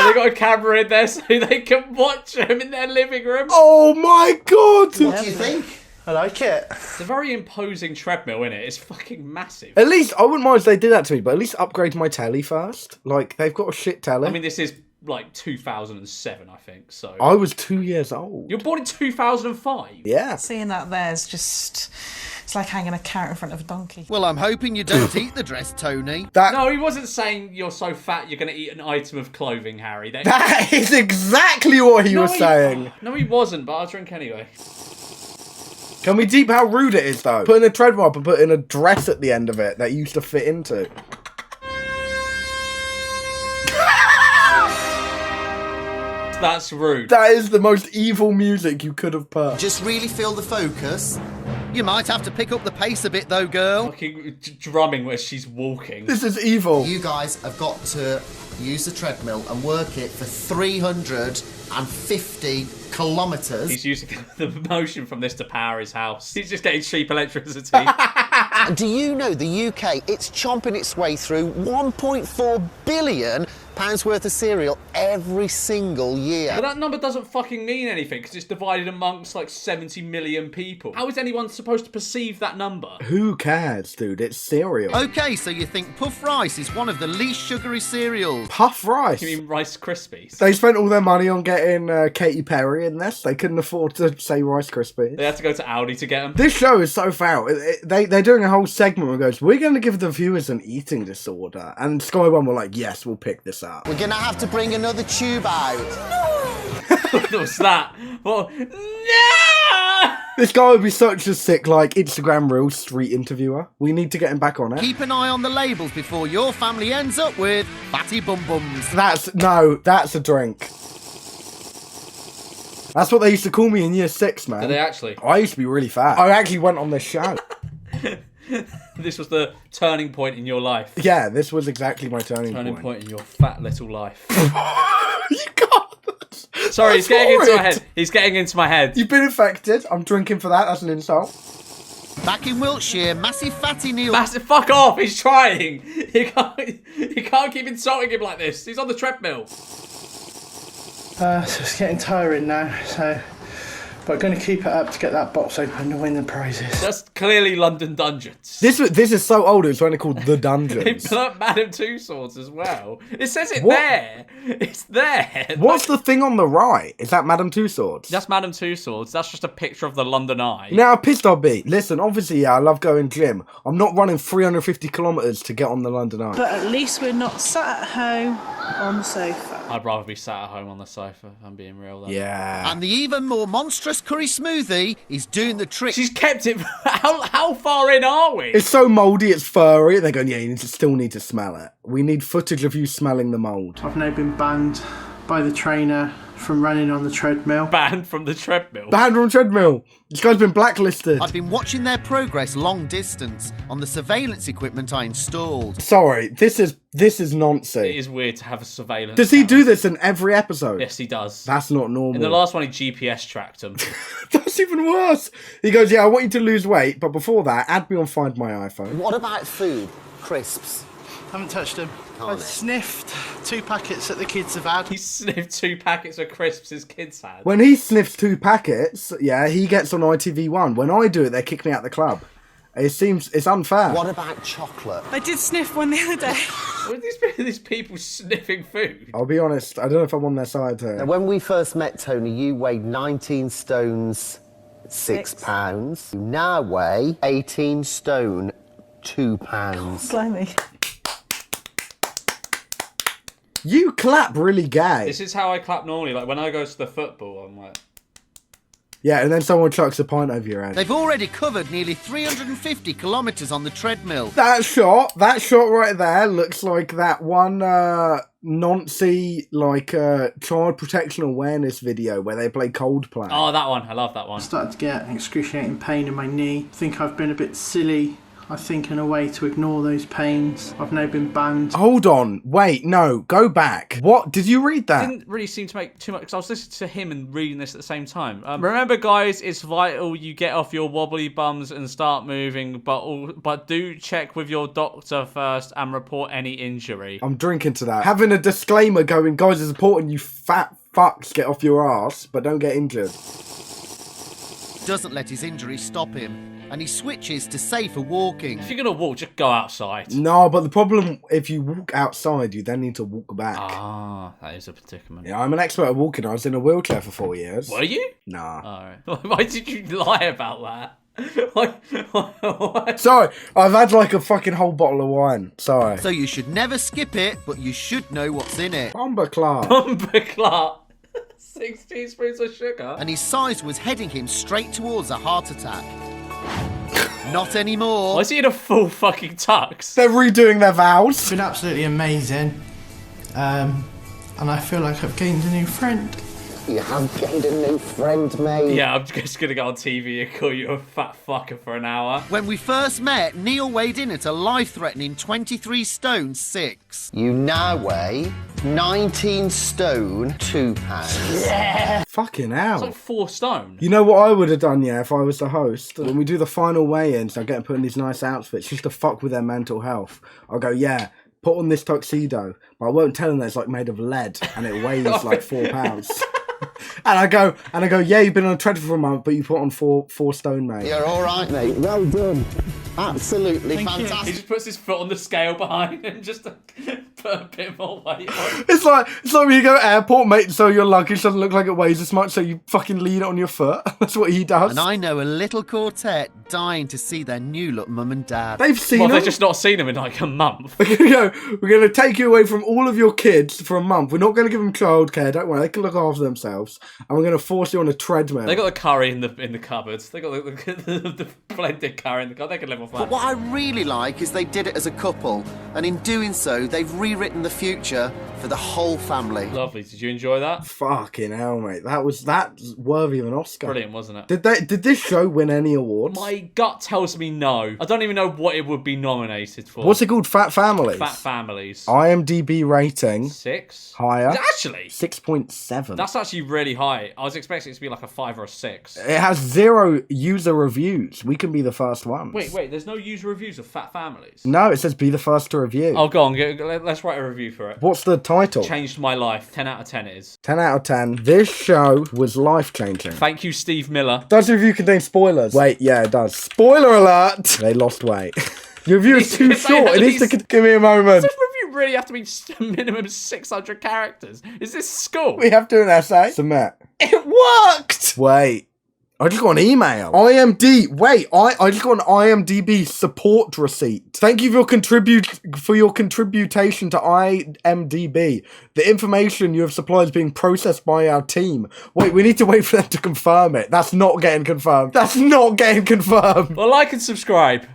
[SPEAKER 1] they got a camera in there so they can watch them in their living room.
[SPEAKER 17] Oh my god!
[SPEAKER 16] What do you think? I like it.
[SPEAKER 1] It's a very imposing treadmill, isn't it? It's fucking massive.
[SPEAKER 17] At least, I wouldn't mind if they did that to me, but at least upgrade my telly first. Like, they've got a shit telly.
[SPEAKER 1] I mean, this is like 2007, I think, so...
[SPEAKER 17] I was 2 years old.
[SPEAKER 1] You were born in 2005?
[SPEAKER 17] Yeah.
[SPEAKER 19] Seeing that there's just... It's like hanging a carrot in front of a donkey.
[SPEAKER 3] Well, I'm hoping you don't eat the dress, Tony.
[SPEAKER 1] No, he wasn't saying you're so fat you're going to eat an item of clothing, Harry.
[SPEAKER 17] That is exactly what he was saying.
[SPEAKER 1] No, he wasn't, but I'll drink anyway.
[SPEAKER 17] Can we deep how rude it is, though? Putting a treadmill up and putting a dress at the end of it that you used to fit into.
[SPEAKER 1] That's rude.
[SPEAKER 17] That is the most evil music you could have put.
[SPEAKER 3] Just really feel the focus. You might have to pick up the pace a bit, though, girl.
[SPEAKER 1] Fucking drumming where she's walking.
[SPEAKER 17] This is evil.
[SPEAKER 3] You guys have got to use the treadmill and work it for 350 kilometres.
[SPEAKER 1] He's using the motion from this to power his house. He's just getting cheap electricity.
[SPEAKER 16] Do you know the UK, it's chomping its way through £1.4 billion worth of cereal every single year.
[SPEAKER 1] But that number doesn't fucking mean anything because it's divided amongst like 70 million people. How is anyone supposed to perceive that number?
[SPEAKER 17] Who cares, dude? It's cereal.
[SPEAKER 3] Okay, so you think Puff Rice is one of the least sugary cereals?
[SPEAKER 17] Puff Rice?
[SPEAKER 1] You mean Rice Krispies?
[SPEAKER 17] They spent all their money on getting Katy Perry in this. They couldn't afford to say Rice Krispies.
[SPEAKER 1] They had to go to Aldi to get them.
[SPEAKER 17] This show is so foul. They're doing a whole segment where it goes, we're going to give the viewers an eating disorder. And Sky One were like, yes, we'll pick this up.
[SPEAKER 16] We're going to have to bring another tube out.
[SPEAKER 1] What was that? Well, no!
[SPEAKER 17] This guy would be such a sick, like, Instagram Reels street interviewer. We need to get him back on it.
[SPEAKER 3] Keep an eye on the labels before your family ends up with fatty bum bums.
[SPEAKER 17] That's a drink. That's what they used to call me in year 6, man.
[SPEAKER 1] Did they actually?
[SPEAKER 17] I used to be really fat. I actually went on this show.
[SPEAKER 1] This was the turning point in your life.
[SPEAKER 17] Yeah, this was exactly my turning
[SPEAKER 1] point in your fat little life.
[SPEAKER 17] You can't.
[SPEAKER 1] Sorry, he's getting into my
[SPEAKER 17] horrid.
[SPEAKER 1] head. He's getting into my head.
[SPEAKER 17] You've been infected. I'm drinking for that. That's an insult.
[SPEAKER 16] Back in Wiltshire, massive fatty Neil.
[SPEAKER 1] Fuck off! He's trying. You can't keep insulting him like this. He's on the treadmill.
[SPEAKER 4] So it's getting tiring now, but going to keep it up to get that box open to win the prizes.
[SPEAKER 1] That's clearly London Dungeons.
[SPEAKER 17] This is so old. It's when they're called The
[SPEAKER 1] They
[SPEAKER 17] Dungeons.
[SPEAKER 1] put up Madame Tussauds as well. It says it
[SPEAKER 17] What?
[SPEAKER 1] there. It's there.
[SPEAKER 17] What's the thing on the right? Is that Madame Tussauds?
[SPEAKER 1] That's Madame Tussauds. That's just a picture of the London Eye.
[SPEAKER 17] You know how pissed I'll be? Listen, obviously, yeah, I love going gym. I'm not running 350 kilometres to get on the London Eye.
[SPEAKER 19] But at least we're not sat at home on the sofa.
[SPEAKER 1] I'd rather be sat at home on the sofa, if I'm being real then.
[SPEAKER 17] Yeah.
[SPEAKER 16] And the even more monstrous curry smoothie is doing the trick.
[SPEAKER 1] She's kept it... How far in are we?
[SPEAKER 17] It's so mouldy, it's furry. And they're going, yeah, you still need to smell it. We need footage of you smelling the mould.
[SPEAKER 4] I've now been banned by the trainer from running on the treadmill.
[SPEAKER 1] Banned from the treadmill?
[SPEAKER 17] Banned from treadmill. This guy's been blacklisted.
[SPEAKER 16] I've been watching their progress long distance on the surveillance equipment I installed.
[SPEAKER 17] Sorry, this is nonsense.
[SPEAKER 1] It is weird to have a surveillance.
[SPEAKER 17] Does he do this in every episode?
[SPEAKER 1] Yes, he does.
[SPEAKER 17] That's not normal.
[SPEAKER 1] In the last one, he GPS tracked him.
[SPEAKER 17] That's even worse. He goes, yeah, I want you to lose weight, but before that, add me on Find My iPhone.
[SPEAKER 16] What about food? Crisps?
[SPEAKER 4] Haven't touched them. I've sniffed 2 packets that the kids have had.
[SPEAKER 1] He sniffed 2 packets of crisps his kids had.
[SPEAKER 17] When he sniffs 2 packets, yeah, he gets on ITV1. When I do it, they kick me out the club. It's unfair.
[SPEAKER 16] What about chocolate?
[SPEAKER 19] I did sniff one the other day.
[SPEAKER 1] What are these people sniffing food?
[SPEAKER 17] I'll be honest, I don't know if I'm on their side here.
[SPEAKER 16] Now, when we first met, Tony, you weighed 19 stones, 6 pounds. You now weigh 18 stone, 2 pounds.
[SPEAKER 19] Blimey.
[SPEAKER 17] You clap really gay.
[SPEAKER 1] This is how I clap normally. Like when I go to the football, I'm like...
[SPEAKER 17] Yeah, and then someone chucks a pint over your head.
[SPEAKER 16] They've already covered nearly 350 kilometres on the treadmill.
[SPEAKER 17] That shot right there looks like that one Nancy child protection awareness video where they play Coldplay.
[SPEAKER 1] Oh, that one. I love that one.
[SPEAKER 4] I started to get excruciating pain in my knee. I think I've been a bit silly. I think in a way to ignore those pains. I've now been banned.
[SPEAKER 17] Hold on, wait, no, go back. What? Did you read that?
[SPEAKER 1] It didn't really seem to make too much, because I was listening to him and reading this at the same time. Remember, guys, it's vital you get off your wobbly bums and start moving, but do check with your doctor first and report any injury.
[SPEAKER 17] I'm drinking to that. Having a disclaimer going, guys, it's important you fat fucks get off your ass, but don't get injured.
[SPEAKER 16] Doesn't let his injury stop him, and he switches to safer walking.
[SPEAKER 1] If you're going to walk, just go outside.
[SPEAKER 17] No, but the problem, if you walk outside, you then need to walk back.
[SPEAKER 1] Ah, that is a predicament.
[SPEAKER 17] Yeah, I'm an expert at walking. I was in a wheelchair for 4 years.
[SPEAKER 1] Were you?
[SPEAKER 17] Nah.
[SPEAKER 1] Alright. Why did you lie about that?
[SPEAKER 17] Sorry, I've had like a fucking whole bottle of wine. Sorry.
[SPEAKER 16] So you should never skip it, but you should know what's in it.
[SPEAKER 17] Bomber Clark.
[SPEAKER 1] Bomber Clark. 6 teaspoons of sugar.
[SPEAKER 16] And his size was heading him straight towards a heart attack. Not anymore.
[SPEAKER 1] Why is he in a full fucking tux?
[SPEAKER 17] They're redoing their vows.
[SPEAKER 4] It's been absolutely amazing. And I feel like I've gained a new friend.
[SPEAKER 16] You have gained a new friend, mate.
[SPEAKER 1] Yeah, I'm just going to go on TV and call you a fat fucker for an hour.
[SPEAKER 16] When we first met, Neil weighed in at a life-threatening 23 stone 6. You now weigh 19 stone 2 pounds.
[SPEAKER 1] Yeah.
[SPEAKER 17] Fucking hell.
[SPEAKER 1] It's like 4 stone.
[SPEAKER 17] You know what I would have done, yeah, if I was the host? When we do the final weigh-ins, I get them put in these nice outfits just to fuck with their mental health. I'll go, yeah, put on this tuxedo, but I won't tell them that it's like made of lead and it weighs like 4 pounds. And I go, yeah, you've been on a treadmill for a month, but you put on 4 stone, mate.
[SPEAKER 16] You're all right, mate. Well done. Absolutely fantastic.
[SPEAKER 1] He just puts his foot on the scale behind him just to put a bit more weight on.
[SPEAKER 17] It's like when you go to airport, mate, so your luggage doesn't look like it weighs as much, so you fucking lean it on your foot. That's what he does.
[SPEAKER 16] And I know a little quartet dying to see their new look mum and dad.
[SPEAKER 17] They've seen
[SPEAKER 1] Well,
[SPEAKER 17] them.
[SPEAKER 1] they've just not seen him in like a month.
[SPEAKER 17] We're going to take you away from all of your kids for a month. We're not going to give them childcare, don't worry. They can look after themselves. And we're going to force you on a treadmill.
[SPEAKER 1] They got the curry in the cupboards. They got the blended curry in the cupboard. They can live off that.
[SPEAKER 16] But what I really like is they did it as a couple, and in doing so, they've rewritten the future
[SPEAKER 3] for the whole family.
[SPEAKER 1] Lovely. Did you enjoy that?
[SPEAKER 17] Fucking hell, mate. That's worthy of an Oscar.
[SPEAKER 1] Brilliant, wasn't it?
[SPEAKER 17] Did this show win any awards?
[SPEAKER 1] My gut tells me no. I don't even know what it would be nominated for.
[SPEAKER 17] What's it called? Fat Families?
[SPEAKER 1] Fat Families.
[SPEAKER 17] IMDb rating.
[SPEAKER 1] 6?
[SPEAKER 17] Higher.
[SPEAKER 1] Actually?
[SPEAKER 17] 6.7.
[SPEAKER 1] That's actually really high. I was expecting it to be like a 5 or a 6.
[SPEAKER 17] It has 0 user reviews. We can be the first ones.
[SPEAKER 1] Wait, there's no user reviews of Fat Families?
[SPEAKER 17] No, it says be the first to review.
[SPEAKER 1] Oh, go on. Let's write a review for it.
[SPEAKER 17] What's the title?
[SPEAKER 1] Changed my life. 10 out of 10 it is.
[SPEAKER 17] 10 out of 10. This show was life-changing.
[SPEAKER 1] Thank you, Steve Miller.
[SPEAKER 17] Does the review contain spoilers? Wait, yeah, it does. Spoiler alert! They lost weight. Your review is too short. It needs to give me a moment.
[SPEAKER 1] Does this review really have to be minimum 600 characters? Is this school?
[SPEAKER 17] We have to do an essay. Submit. It worked! Wait. I just got an email. I just got an IMDb support receipt. Thank you for your contribution to IMDb. The information you have supplied is being processed by our team. Wait, we need to wait for them to confirm it. That's not getting confirmed. That's not getting confirmed.
[SPEAKER 1] Well, like and subscribe.